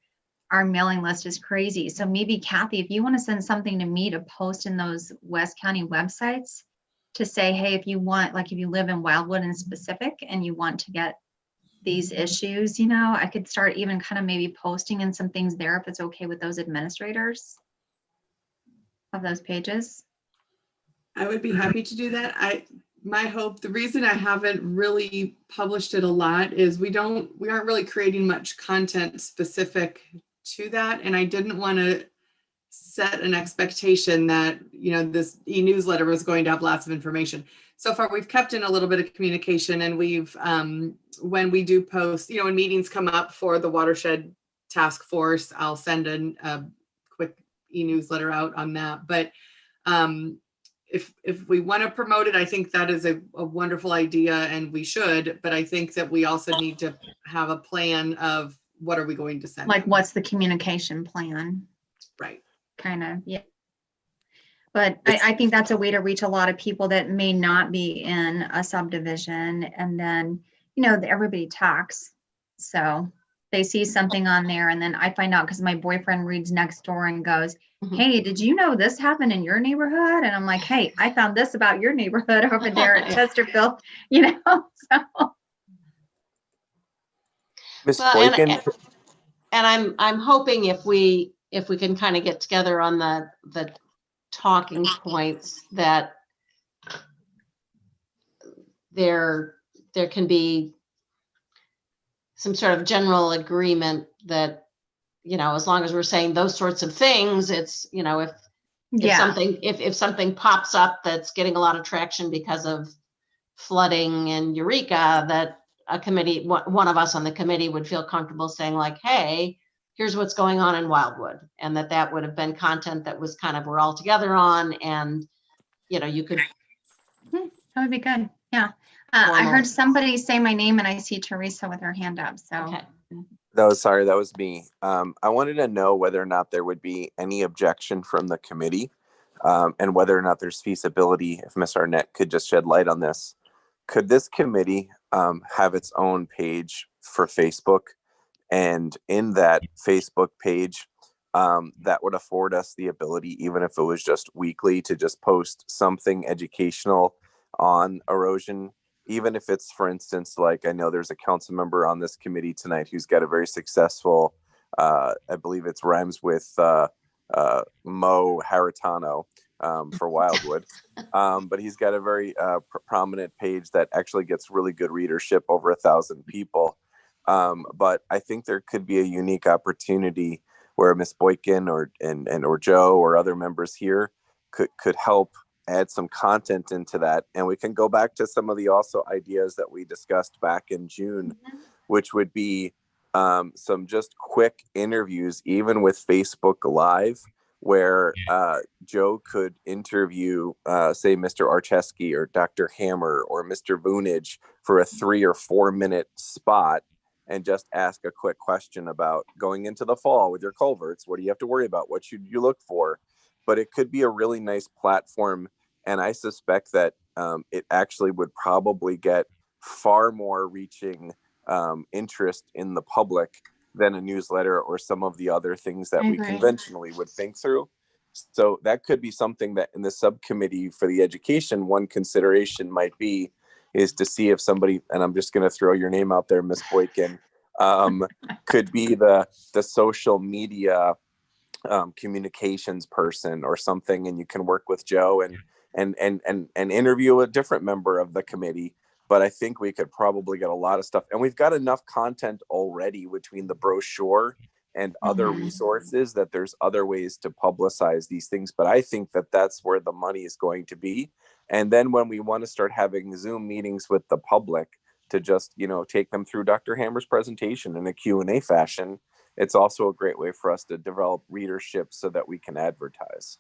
our mailing list is crazy. So maybe Kathy, if you want to send something to me to post in those West County websites to say, hey, if you want, like if you live in Wildwood in specific and you want to get these issues, you know, I could start even kind of maybe posting in some things there if it's okay with those administrators of those pages. I would be happy to do that. My hope, the reason I haven't really published it a lot is we aren't really creating much content specific to that. And I didn't want to set an expectation that, you know, this e-newsletter was going to have lots of information. So far, we've kept in a little bit of communication, and we've, when we do post, you know, when meetings come up for the Watershed Task Force, I'll send a quick e-newsletter out on that. But if we want to promote it, I think that is a wonderful idea, and we should. But I think that we also need to have a plan of what are we going to send. Like, them. what's the communication plan? Right. Kind of, yeah. But I think that's a way to reach a lot of people that may not be in a subdivision. And then, you know, everybody talks. So they see something on there, and then I find out because my boyfriend reads next door and goes, hey, did you know this happened in your neighborhood? And I'm like, hey, I found this about your neighborhood over there at Chesterfield, you know, so. Ms. Well, Boykin, and I'm hoping if we can kind of get together on the talking points, that there can be some sort of general agreement that, you know, as long as we're saying those sorts of things, it's, you know, if something pops up that's getting a lot of traction because of flooding in Eureka, that a committee, one of us on the committee would feel comfortable saying like, hey, here's what's going on in Wildwood, and that would have been content that was kind of, we're all together on, and, you know, you could. That would be good. Yeah. I heard somebody say my name, and I see Teresa with her hand up. So. Okay. that was me. I wanted to know whether or not there would be any objection from the committee, and whether or not there's feasibility, if Ms. Arnett could just shed light on this. Could this committee have its own page for Facebook? And in that Facebook page, that would afford us the ability, even if it was just weekly, to just post something educational on erosion. Even if it's, for instance, like I know there's a council member on this committee tonight who's got a very successful, I believe it's rhymes with Mo Haritano for Wildwood. But he's got a very prominent page that actually gets really good readership, over 1,000 people. But I think there could be a unique opportunity where Ms. Boykin or Joe or other members here could help add some content into that. And we can go back to some of the also ideas that we discussed back in June, which would be some just quick interviews, even with Facebook Live, where Joe could interview, say, Mr. Archeski or Dr. Hammer or Mr. Voonage for a 3 or 4 minute spot, and just ask a quick question about going into the fall with your culverts. What do you have to worry about? What should you look for? But it could be a really nice platform. And I suspect that it actually would probably get far more reaching interest in the public than a newsletter or some of the other things that we conventionally would think through. So that could be something that in the subcommittee for the education, one consideration might be is to see if somebody, and I'm just going to throw your name out there, Ms. Boykin, could be the social media communications person or something, and you can work with Joe and interview a different member of the committee. But I think we could probably get a lot of stuff, and we've got enough content already between the brochure and other resources that there's other ways to publicize these things. But I think that that's where the money is going to be. And then when we want to start having Zoom meetings with the public, to just, you know, take them through Dr. Hammer's presentation in a Q&A fashion. It's also a great way for us to develop readership so that we can advertise.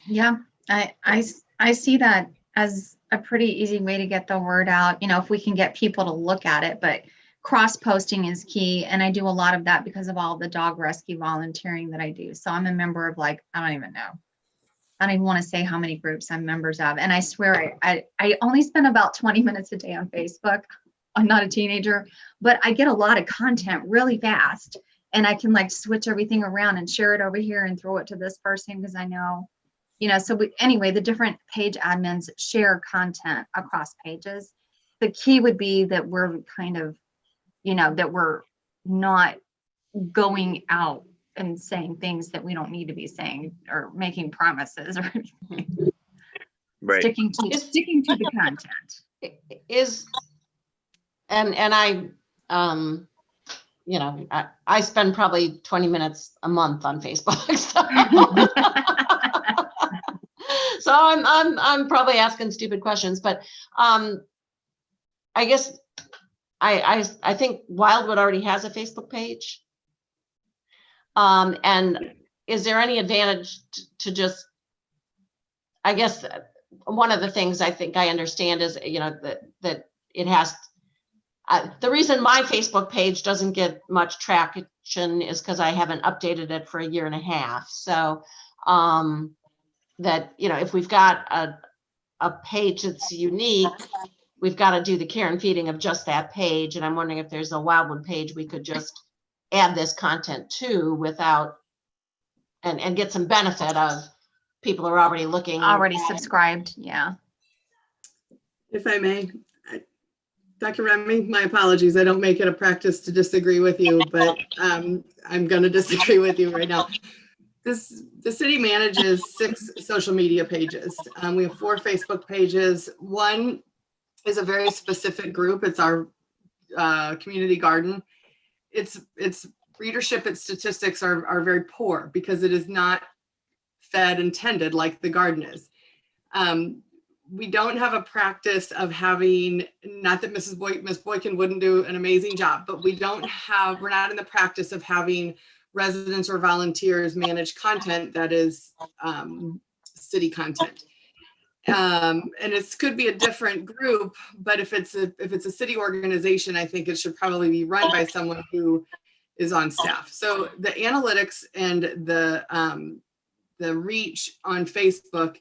Yeah, I see that as a pretty easy way to get the word out, you know, if we can get people to look at it, but cross-posting is key. And I do a lot of that because of all the dog rescue volunteering that I do. So I'm a member of, like, I don't even know. I don't even want to say how many groups I'm members of. And I swear I only spend about 20 minutes a day on Facebook. I'm not a teenager, but I get a lot of content really fast. And I can like switch everything around and share it over here and throw it to this person because I know, you know, so anyway, the different page admins share content across pages. The key would be that we're kind of, you know, that we're not going out and saying things that we don't need to be saying or making promises or anything. Right. Sticking to the content. And I, you know, I spend probably 20 minutes a month on Facebook. So I'm probably asking stupid questions, but I guess I think Wildwood already has a Facebook page. And is there any advantage to just, I guess one of the things I think I understand is, you know, that it has, the reason my Facebook page doesn't get much traction is because I haven't updated it for 1.5 years. So that, you know, if we've got a page that's unique, we've got to do the care and feeding of just that page. And I'm wondering if there's a Wildwood page we could just add this content to without, and get some benefit of people who are already looking. Already subscribed, yeah. If I may, Dr. Remy, my apologies. I don't make it a practice to disagree with you, but I'm going to disagree with you right now. The city manages 6 social media pages. We have 4 Facebook pages. One is a very specific group. It's our community garden. Its readership, its statistics are very poor because it is not fed and tended like the garden is. We don't have a practice of having, not that Miss Boykin wouldn't do an amazing job, but we're not in the practice of having residents or volunteers manage content that is city content. And it could be a different group, but if it's a city organization, I think it should probably be run by someone who is on staff. So the analytics and the reach on Facebook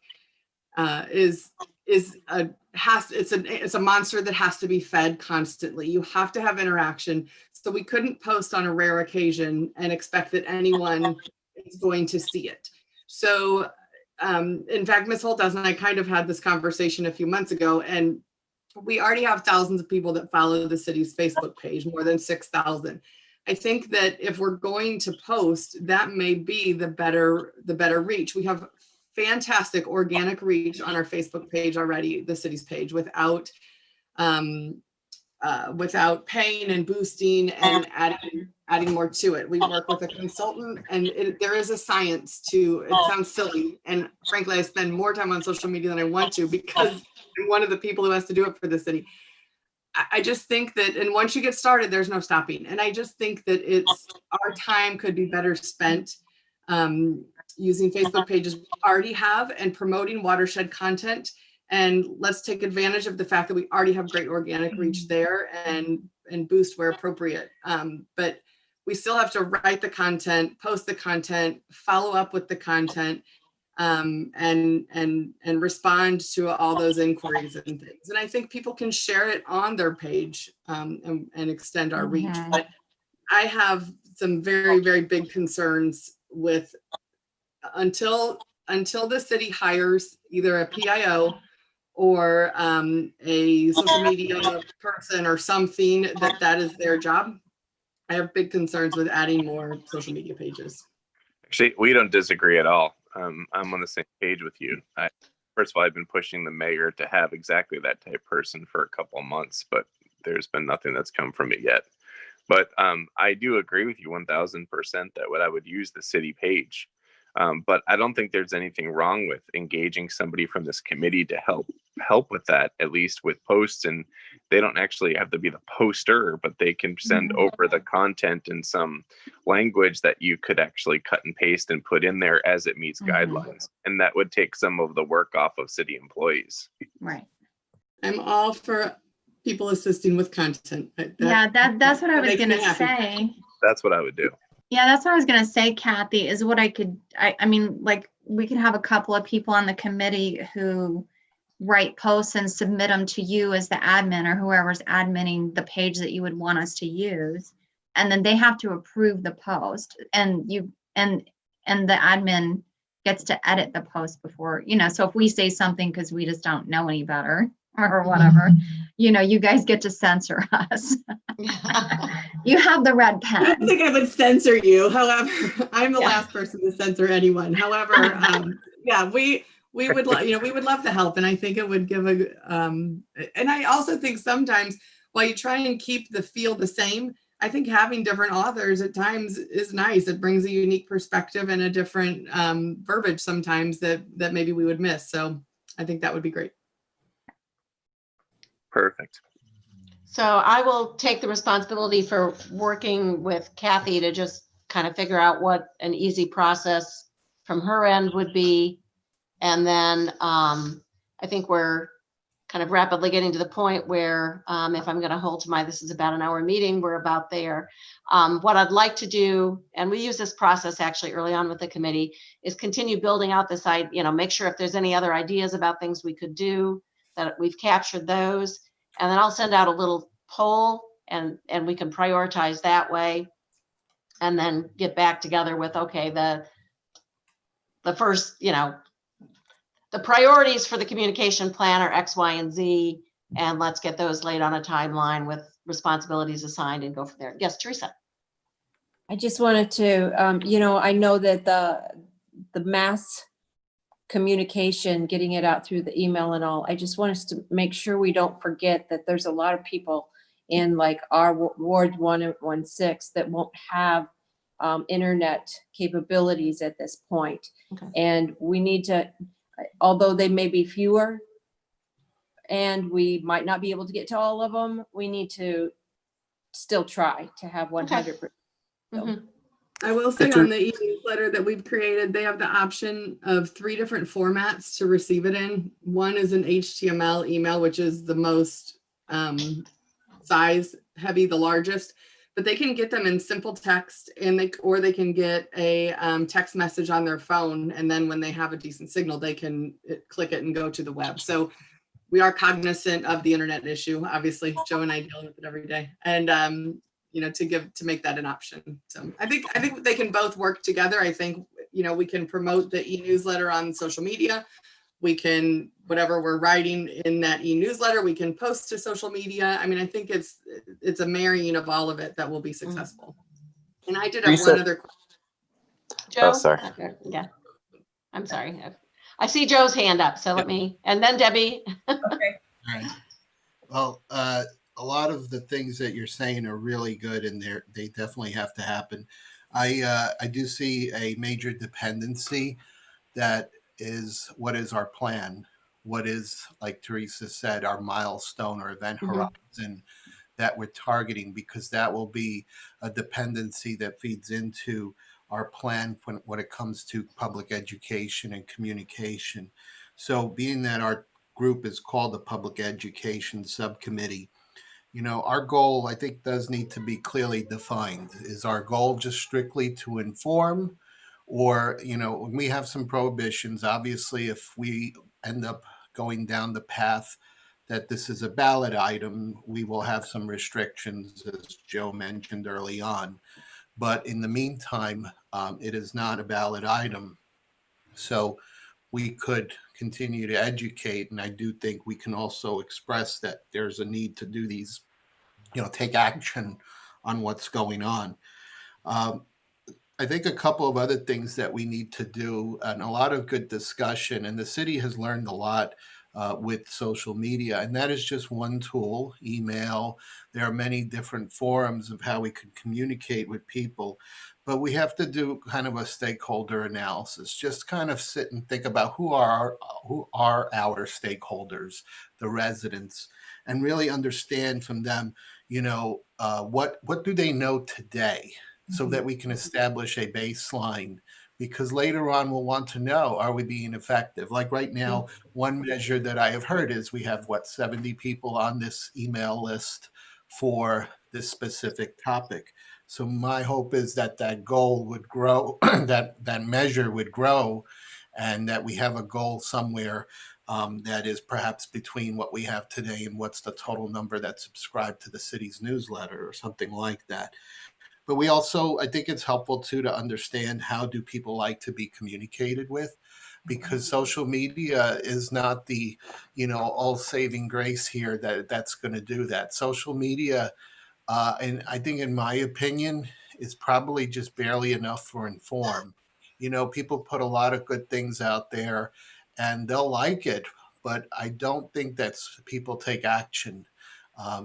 it's a monster that has to be fed constantly. You have to have interaction. So we couldn't post on a rare occasion and expect that anyone is going to see it. So in fact, Ms. Holthouse and I kind of had this conversation a few months ago, and we already have thousands of people that follow the city's Facebook page, more than 6,000. I think that if we're going to post, that may be the better reach. We have fantastic organic reach on our Facebook page already, the city's page, without paying and boosting and adding more to it. We work with a consultant, and there is a science to it. Sounds silly, and frankly, I spend more time on social media than I want to because I'm one of the people who has to do it for the city. I just think that, and once you get started, there's no stopping. And I just think that our time could be better spent using Facebook pages we already have and promoting Watershed content. And let's take advantage of the fact that we already have great organic reach there and boost where appropriate. But we still have to write the content, post the content, follow up with the content, and respond to all those inquiries and things. And I think people can share it on their page and extend our reach. But I have some very, very big concerns with until the city hires either a PIO or a social media person or something that is their job. I have big concerns with adding more social media pages. Actually, we don't disagree at all. I'm on the same page with you. First of all, I've been pushing the mayor to have exactly that type person for a couple of months, but there's been nothing that's come from it yet. But I do agree with you 1000% that I would use the city page. But I don't think there's anything wrong with engaging somebody from this committee to help help with that, at least with posts, and they don't actually have to be the poster, but they can send over the content in some language that you could actually cut and paste and put in there as it meets guidelines. And that would take some of the work off of city employees. Right. I'm all for people assisting with content. That's what I was makes me gonna happy. say. That's what I would do. Yeah, that's what I was gonna say, Kathy, is what I mean, like, we could have a couple of people on the committee who write posts and submit them to you as the admin or whoever's adminning the page that you would want us to use. And then they have to approve the post, and the admin gets to edit the post before, so if we say something because we just don't know any better or whatever, you guys get to censor us. You have the red pen. I don't think I would censor you. However, I'm the last person to censor anyone. However, we would we would love the help, and I think it would give and I also think sometimes while you try and keep the feel the same, I think having different authors at times is nice. It brings a unique perspective and a different verbiage sometimes that maybe we would miss. So I think that would be great. Perfect. So I will take the responsibility for working with Kathy to just kind of figure out what an easy process from her end would be. And then I think we're kind of rapidly getting to the point where if I'm going to hold to this is about an hour meeting, we're about there. What I'd like to do, and we use this process actually early on with the committee, is continue building out this idea, make sure if there's any other ideas about things we could do, that we've captured those. And then I'll send out a little poll and we can prioritize that way. And then get back together with, okay, the first, the priorities for the communication plan are X, Y, and Z, and let's get those laid on a timeline with responsibilities assigned and go from there. Yes, Teresa. I just wanted to, I know that the mass communication, getting it out through the email and all, I just want us to make sure we don't forget that there's a lot of people in like our Ward 116 that won't have internet capabilities at this point. Okay. And we need to, although they may be fewer and we might not be able to get to all of them, we need to still try to have 100%. I will say on the e-newsletter that we've created, they have the option of 3 different formats to receive it in. One is an HTML email, which is the most size heavy, the largest, but they can get them in simple text, and they can get a text message on their phone. And then when they have a decent signal, they can click it and go to the web. So we are cognizant of the internet issue. Obviously, Joe and I deal with it every day. And to make that an option. So I think they can both work together. I think, we can promote the e-newsletter on social media. We can, whatever we're writing in that e-newsletter, we can post to social media. I mean, I think it's a marrying of all of it that will be successful. And I did have one other question. Joe? Oh, sorry. Yeah. I'm sorry. I see Joe's hand up, so and then Debbie. Okay. All right. Well, a lot of the things that you're saying are really good, and they definitely have to happen. I do see a major dependency that is what is our plan, what is, like Teresa said, our milestone or event horizon that we're targeting, because that will be a dependency that feeds into our plan when it comes to public education and communication. So being that our group is called the Public Education Subcommittee, our goal, I think, does need to be clearly defined. Is our goal just strictly to inform? Or, we have some prohibitions. Obviously, if we end up going down the path that this is a ballot item, we will have some restrictions, as Joe mentioned early on. But in the meantime, it is not a ballot item. So we could continue to educate. And I do think we can also express that there's a need to do these, take action on what's going on. I think a couple of other things that we need to do, and a lot of good discussion, and the city has learned a lot with social media, and that is just one tool, email. There are many different forums of how we can communicate with people. but we have to do kind of a stakeholder analysis, just kind of sit and think about who are our stakeholders, the residents, and really understand from them, what do they know today, so that we can establish a baseline, because later on we'll want to know, are we being effective? Like right now, one measure that I have heard is we have 70 people on this email list for this specific topic. So my hope is that goal would grow, that measure would grow, and that we have a goal somewhere that is perhaps between what we have today and what's the total number that's subscribed to the city's newsletter or something like that. But we also, I think it's helpful too to understand, how do people like to be communicated with? Because social media is not the, all saving grace here that's going to do that. Social media, and I think, in my opinion, is probably just barely enough for inform. People put a lot of good things out there and they'll like it, but I don't think that's people take action.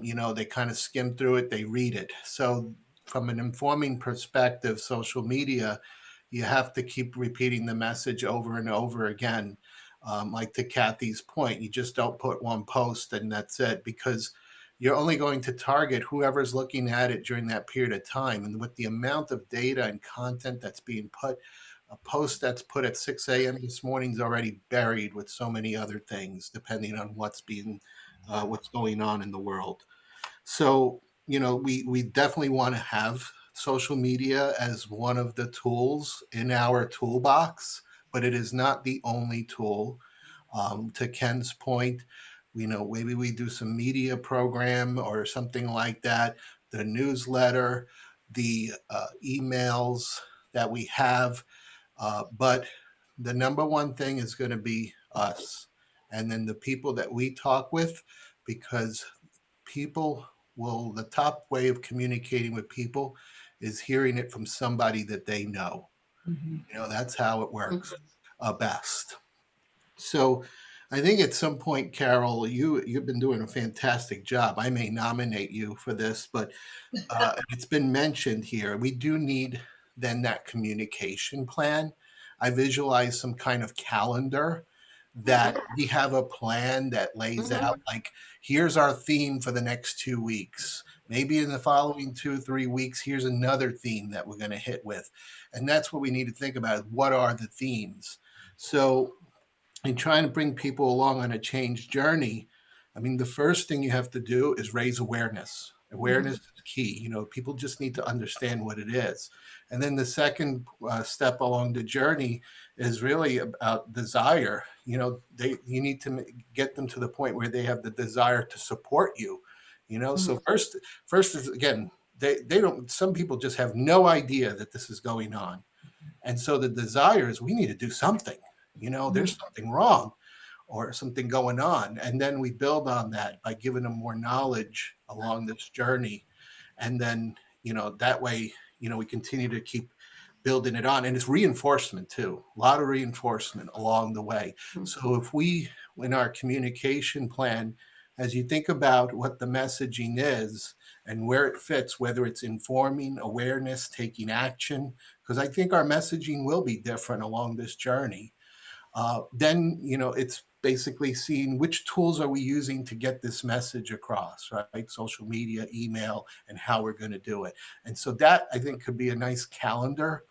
They kind of skim through it, they read it. So from an informing perspective, social media, you have to keep repeating the message over and over again. Like to Kathy's point, you just don't put one post and that's it, because you're only going to target whoever's looking at it during that period of time. And with the amount of data and content that's being put, a post that's put at 6 a.m. this morning is already buried with so many other things, depending on what's going on in the world. So, we definitely want to have social media as one of the tools in our toolbox, but it is not the only tool. To Ken's point, maybe we do some media program or something like that, the newsletter, the emails that we have. But the number one thing is going to be us, and then the people that we talk with, because the top way of communicating with people is hearing it from somebody that they know. That's how it works best. So I think at some point, Carol, you've been doing a fantastic job. I may nominate you for this, but it's been mentioned here. We do need then that communication plan. I visualize some kind of calendar that we have a plan that lays out, like, here's our theme for the next 2 weeks. Maybe in the following 2 or 3 weeks, here's another theme that we're going to hit with. And that's what we need to think about. What are the themes? So in trying to bring people along on a change journey, I mean, the first thing you have to do is raise awareness. Awareness is key. People just need to understand what it is. And then the second step along the journey is really about desire. You need to get them to the point where they have the desire to support you. So first is, again, they don't. Some people just have no idea that this is going on, and so the desire is, we need to do something. There's something wrong or something going on. And then we build on that by giving them more knowledge along this journey. And then, that way, we continue to keep building it on. And it's reinforcement too, a lot of reinforcement along the way. So if we, in our communication plan, as you think about what the messaging is and where it fits, whether it's informing, awareness, taking action, because I think our messaging will be different along this journey. Then, it's basically seeing which tools are we using to get this message across, right? Social media, email, and how we're going to do it. And so that, I think, could be a nice calendar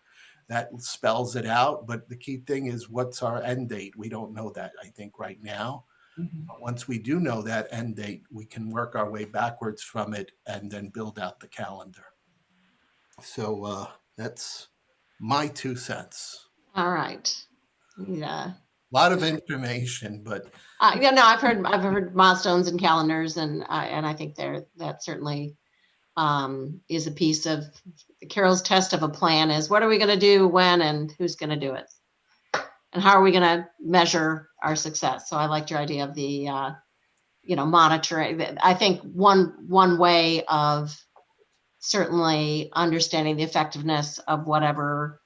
that spells it out. But the key thing is, what's our end date? We don't know that, I think, right now. But once we do know that end date, we can work our way backwards from it and then build out the calendar. So that's my 2 cents. All right. Yeah. A lot of information, but I've heard milestones and calendars, and I think that certainly is a piece of Carol's test of a plan. Is what are we going to do, when, and who's going to do it, and how are we going to measure our success? So I liked your idea of the monitoring. I think one way of certainly understanding the effectiveness of whatever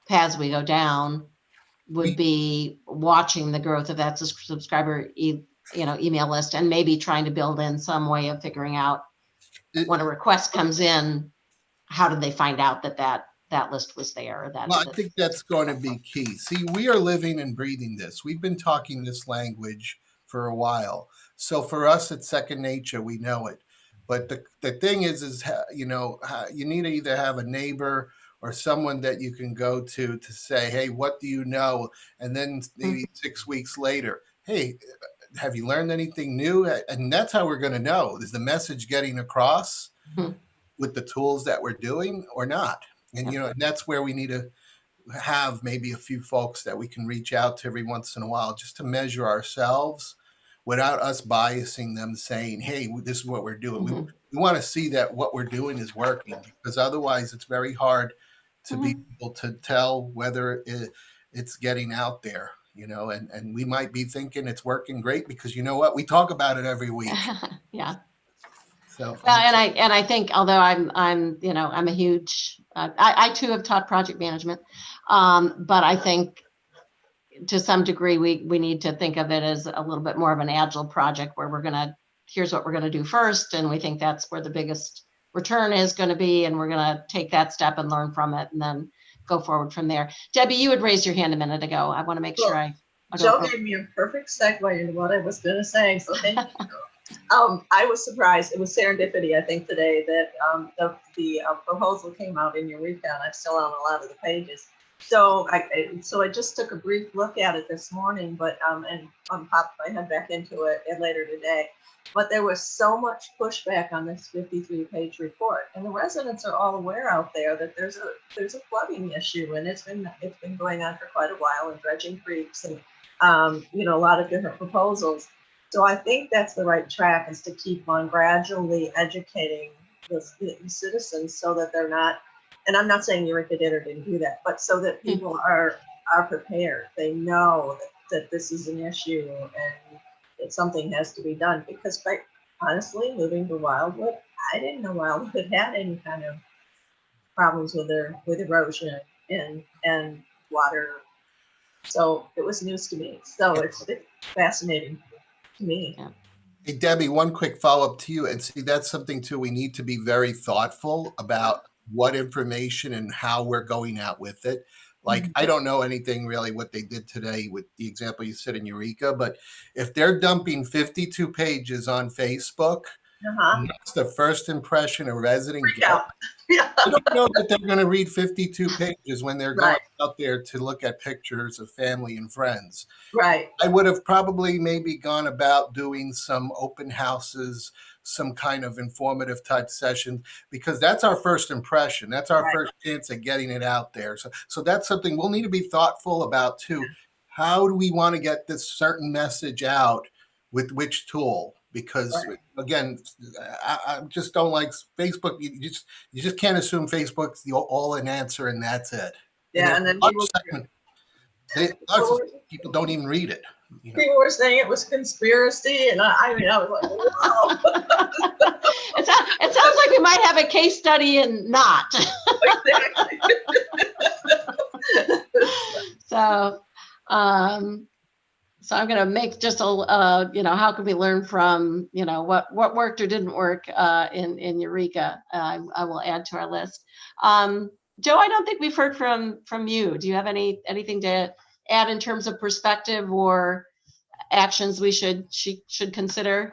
paths we go down would be watching the growth of that subscriber email list, and maybe trying to build in some way of figuring out when a request comes in, how did they find out that that list was there. Well, I think that's going to be key. See, we are living and breathing this. We've been talking this language for a while. So for us, it's second nature. We know it. But the thing is, you know, you need to either have a neighbor or someone that you can go to say, hey, what do you know? And then maybe 6 weeks later, hey, have you learned anything new? And that's how we're going to know. Is the message getting across with the tools that we're doing or not? And, you know, and that's where we need to have maybe a few folks that we can reach out to every once in a while just to measure ourselves without us biasing them, saying, hey, this is what we're doing. We want to see that what we're doing is working, because otherwise it's very hard to be able to tell whether it's getting out there, you know, and we might be thinking it's working great because, you know what, we talk about it every week. Yeah. So, well, and I think, although I'm you know, I'm a huge, I too have taught project management, but I think to some degree we need to think of it as a little bit more of an agile project where here's what we're gonna do first, and we think that's where the biggest return is going to be, and we're going to take that step and learn from it, and then go forward from there. Debbie, you had raised your hand a minute ago. I want to make sure I Joe gave me a perfect segue into what I was going to say, so thank you. I was surprised. It was serendipity, I think, today that the proposal came out in Eureka, and I'm still on a lot of the pages. So I just took a brief look at it this morning, but and popped my head back into it later today. But there was so much pushback on this 53-page report, and the residents are all aware out there that there's a flooding issue, and it's been going on for quite a while, and dredging creeks, and you know, a lot of different proposals. So I think that's the right track, is to keep on gradually educating the citizens so that they're not, and I'm not saying Eureka did or didn't do that, but so that people are prepared. They know that this is an issue and that something has to be done. Because quite honestly, moving to Wildwood, I didn't know Wildwood had any kind of problems with erosion and water. So it was news to me. So it's fascinating to me. Yeah. Hey, Debbie, one quick follow-up to you. And see, that's something too, we need to be very thoughtful about what information and how we're going out with it. Like, I don't know anything really what they did today with the example you said in Eureka, but if they're dumping 52 pages on Facebook, and that's the first impression a resident gets. I don't know that they're going to read 52 pages when they're going out there to look at pictures of family and friends. Right. I would have probably maybe gone about doing some open houses, some kind of informative type session, because that's our first impression. That's our first chance at getting it out there. So that's something we'll need to be thoughtful about too. How do we want to get this certain message out with which tool? Because again, I just don't like Facebook. You just can't assume Facebook's the all in answer and that's it. Yeah, and then people don't even read it. You know? People were saying it was conspiracy, and I mean, I was like, whoa. It sounds like we might have a case study and not. Exactly. So I'm going to make just a, you know, how can we learn from, you know, what worked or didn't work in Eureka? I will add to our list. Joe, I don't think we've heard from you. Do you have anything to add in terms of perspective or actions we should consider?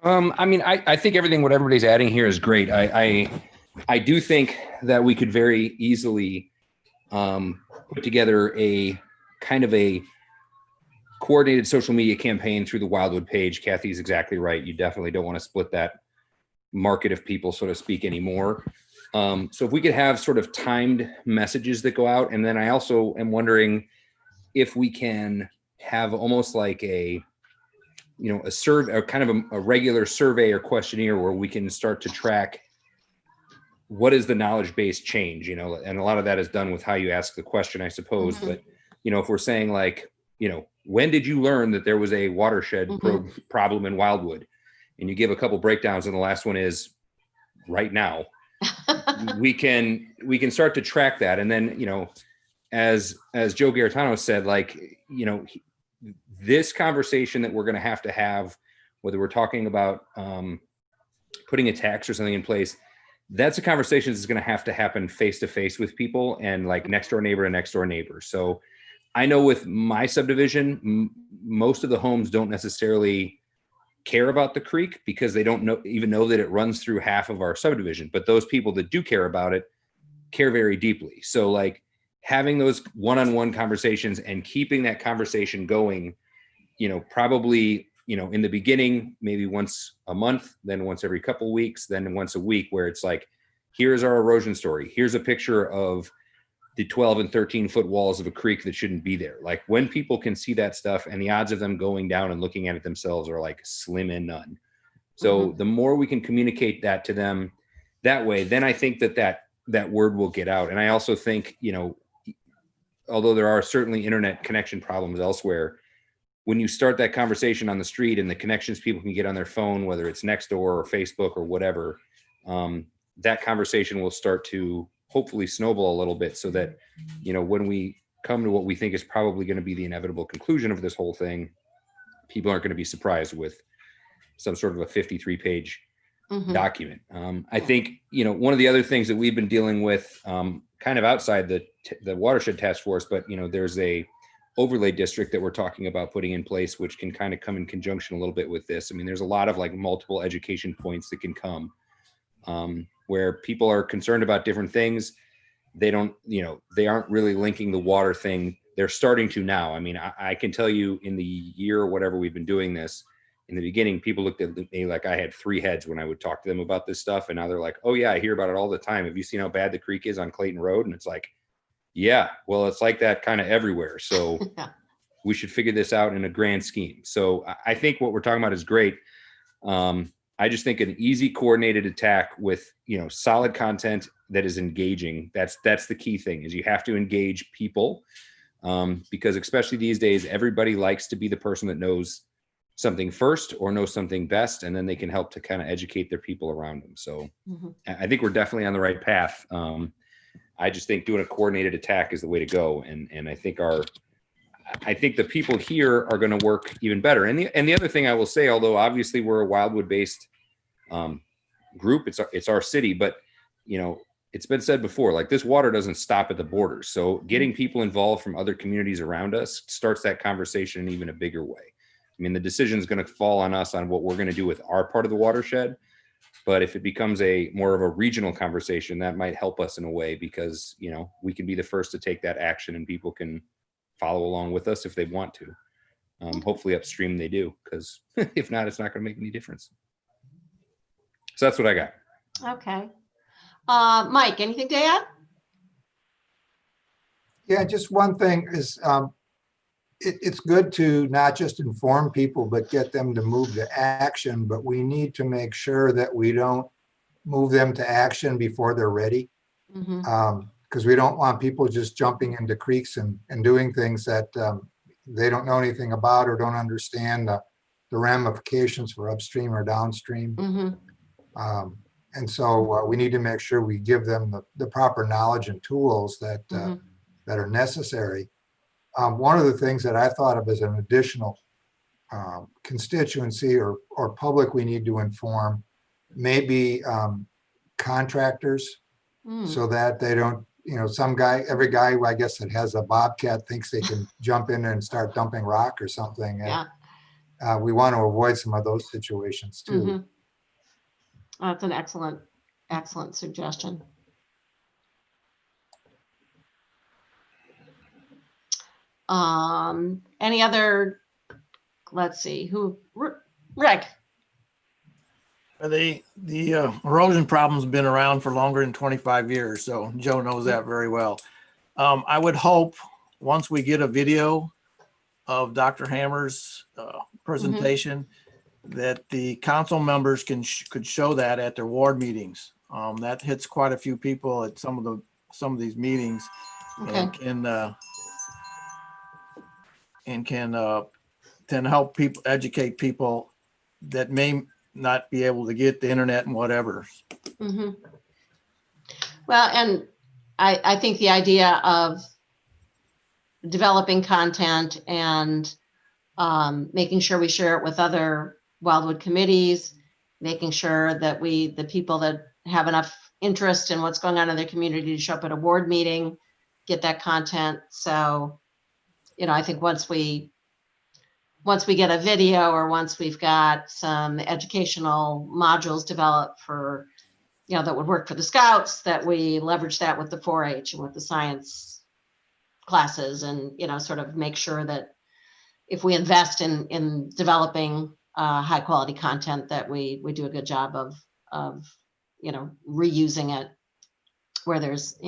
I mean, I think what everybody's adding here is great. I do think that we could very easily put together a kind of a coordinated social media campaign through the Wildwood page. Kathy's exactly right. You definitely don't want to split that market of people, so to speak, anymore. So if we could have sort of timed messages that go out, and then I also am wondering if we can have almost like a survey, or kind of a regular survey or questionnaire where we can start to track what is the knowledge base change, and a lot of that is done with how you ask the question, I suppose. But, if we're saying like, when did you learn that there was a watershed problem in Wildwood? And you give a couple breakdowns, and the last one is right now. we can start to track that. And then, as Joe Garitano said, like, this conversation that we're going to have, whether we're talking about putting a tax or something in place, that's a conversation that's going to happen face to face with people and like next door neighbor and next door neighbor. So I know with my subdivision, most of the homes don't necessarily care about the creek because they don't even know that it runs through half of our subdivision. But those people that do care about it care very deeply. So like having those one-on-one conversations and keeping that conversation going, probably, in the beginning, maybe once a month, then once every couple of weeks, then once a week, where it's like, here's our erosion story. Here's a picture of the 12 and 13 foot walls of a creek that shouldn't be there. Like when people can see that stuff, and the odds of them going down and looking at it themselves are like slim and none. So the more we can communicate that to them that way, then I think that word will get out. And I also think, although there are certainly internet connection problems elsewhere, when you start that conversation on the street and the connections people can get on their phone, whether it's Nextdoor or Facebook or whatever, that conversation will start to hopefully snowball a little bit so that, when we come to what we think is probably going to be the inevitable conclusion of this whole thing, people aren't going to be surprised with some sort of a 53-page document. I think, one of the other things that we've been dealing with kind of outside the Watershed Task Force, but, there's a overlay district that we're talking about putting in place, which can kind of come in conjunction a little bit with this. I mean, there's a lot of like multiple education points that can come where people are concerned about different things. They don't, they aren't really linking the water thing. They're starting to now. I mean, I can tell you in the year or whatever we've been doing this, in the beginning, people looked at me like I had 3 heads when I would talk to them about this stuff. And now they're like, oh yeah, I hear about it all the time. Have you seen how bad the creek is on Clayton Road? And it's like, yeah, well, it's like that kind of everywhere. So we should figure this out in a grand scheme. So I think what we're talking about is great. I just think an easy coordinated attack with, solid content that is engaging. That's the key thing, is you have to engage people because especially these days, everybody likes to be the person that knows something first or knows something best, and then they can help to kind of educate their people around them. So I think we're definitely on the right path. I just think doing a coordinated attack is the way to go. And I think the people here are going to work even better. And the other thing I will say, although obviously we're a Wildwood based group, it's our city, but it's been said before, like this water doesn't stop at the borders. So getting people involved from other communities around us starts that conversation in even a bigger way. I mean, the decision is going to fall on us on what we're going to do with our part of the watershed. But if it becomes more of a regional conversation, that might help us in a way because, we can be the first to take that action and people can follow along with us if they want to. Hopefully upstream they do, because if not, it's not going to make any difference. So that's what I got. Okay. Mike, anything to add? Yeah, just one thing is it's good to not just inform people, but get them to move to action. But we need to make sure that we don't move them to action before they're ready. Because we don't want people just jumping into creeks and doing things that they don't know anything about or don't understand the ramifications for upstream or downstream. And so we need to make sure we give them the proper knowledge and tools that are necessary. One of the things that I thought of as an additional constituency or public we need to inform maybe contractors so that they don't, every guy, I guess, that has a bobcat thinks they can jump in and start dumping rock or something. And we want to avoid some of those situations too. That's an excellent suggestion. Any other, let's see, Rick? The erosion problem's been around for longer than 25 years, so Joe knows that very well. I would hope once we get a video of Dr. Hammer's presentation, that the council members could show that at their ward meetings. That hits quite a few people at some of these meetings, and can help people, educate people that may not be able to get the internet and whatever. Well, and I think the idea of developing content and making sure we share it with other Wildwood committees, making sure that the people that have enough interest in what's going on in their community to show up at a board meeting, get that content. So, I think once we get a video, or once we've got some educational modules developed for, that would work for the scouts, that we leverage that with the 4-H and with the science classes, and, sort of make sure that if we invest in developing high quality content, that we do a good job of reusing it where there's,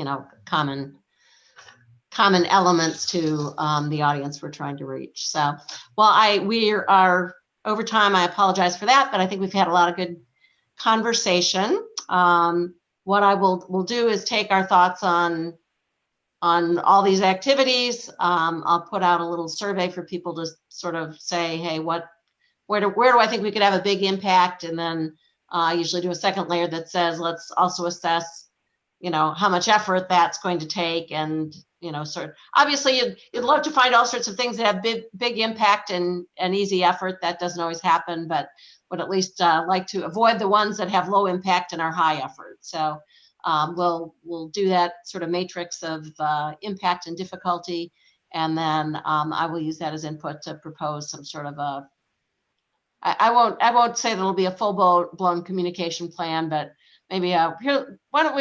common elements to the audience we're trying to reach. So, we are over time. I apologize for that, but I think we've had a lot of good conversation. What I will do is take our thoughts on all these activities. I'll put out a little survey for people to sort of say, hey, where do I think we could have a big impact? And then I usually do a second layer that says, let's also assess, how much effort that's going to take. And, obviously you'd love to find all sorts of things that have big impact and easy effort. That doesn't always happen, but would at least like to avoid the ones that have low impact and are high effort. So we'll do that sort of matrix of impact and difficulty. And then I will use that as input to propose some sort of I won't say that it'll be a full-blown communication plan, but maybe here, why don't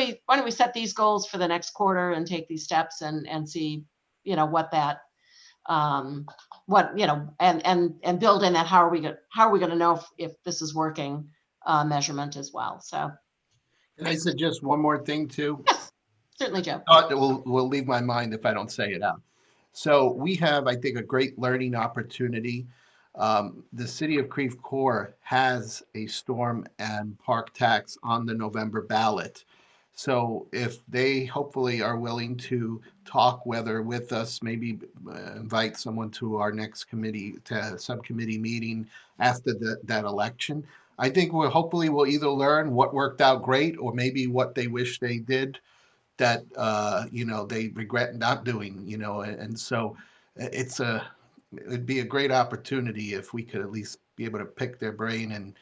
we set these goals for the next quarter and take these steps and see, what that, and build in that how are we going to know if this is working measurement as well. So. Can I suggest one more thing too? Yes, certainly, Joe. Thought that will leave my mind if I don't say it out. So we have, I think, a great learning opportunity. The city of Creve Coeur has a storm and park tax on the November ballot. So if they hopefully are willing to talk, whether with us, maybe invite someone to our next subcommittee meeting after that election, I think we'll either learn what worked out great or maybe what they wish they did that, they regret not doing, and so it'd be a great opportunity if we could at least be able to pick their brain and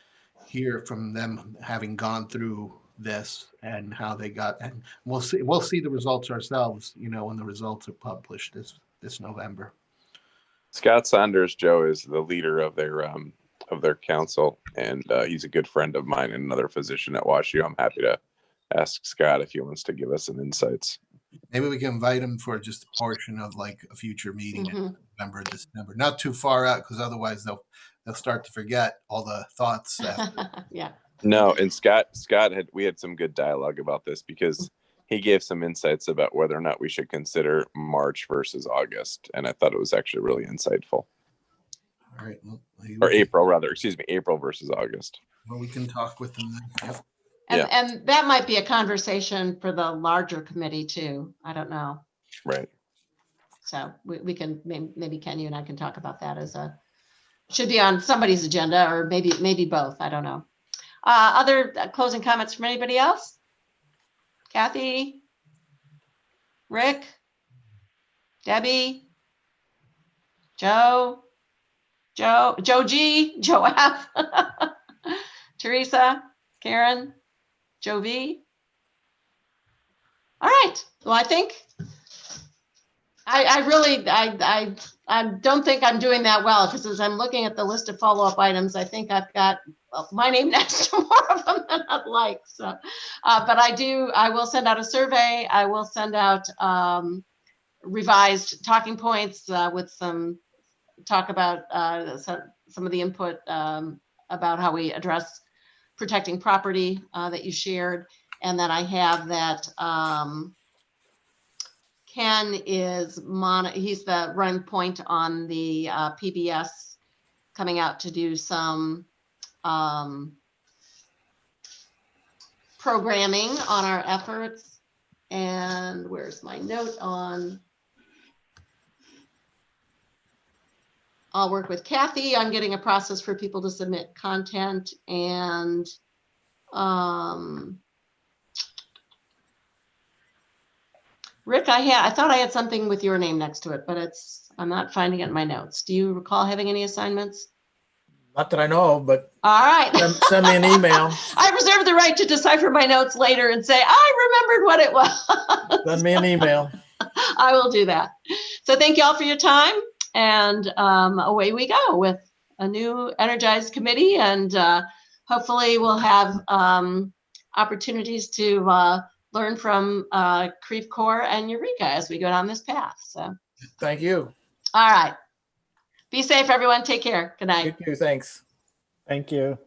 hear from them having gone through this and how they got, and we'll see the results ourselves, when the results are published this November. Scott Saunders, Joe, is the leader of their council, and he's a good friend of mine and another physician at WashU. I'm happy to ask Scott if he wants to give us some insights. Maybe we can invite him for just a portion of like a future meeting in November, December, not too far out, because otherwise they'll start to forget all the thoughts. Yeah. No, and we had some good dialogue about this, because he gave some insights about whether or not we should consider March versus August, and I thought it was actually really insightful. All right. Well, or April, rather. Excuse me, April versus August. Well, we can talk with them then. Yep. And that might be a conversation for the larger committee too. I don't know. Right. So we can, maybe Ken, you and I can talk about that should be on somebody's agenda, or maybe both. I don't know. Other closing comments from anybody else? Kathy? Rick? Debbie? Joe G? Joe F? Teresa? Karen? Joe V? All right. Well, I think I don't think I'm doing that well, because as I'm looking at the list of follow-up items, I think I've got my name next to more of them than I'd like. So, but I will send out a survey. I will send out revised talking points with some talk about some of the input about how we address protecting property that you shared. And then I have that Ken is he's the running point on the PBS, coming out to do some programming on our efforts. And where's my note on? I'll work with Kathy on getting a process for people to submit content, and Rick, I thought I had something with your name next to it, but I'm not finding it in my notes. Do you recall having any assignments? Not that I know of, but All right. send me an email. I reserve the right to decipher my notes later and say, I remembered what it was. Send me an email. I will do that. So thank you all for your time. And away we go with a new energized committee. And hopefully we'll have opportunities to learn from Creve Corps and Eureka as we go down this path. So Thank you. all right. Be safe, everyone. Take care. Good night. You too. Thanks. Thank you.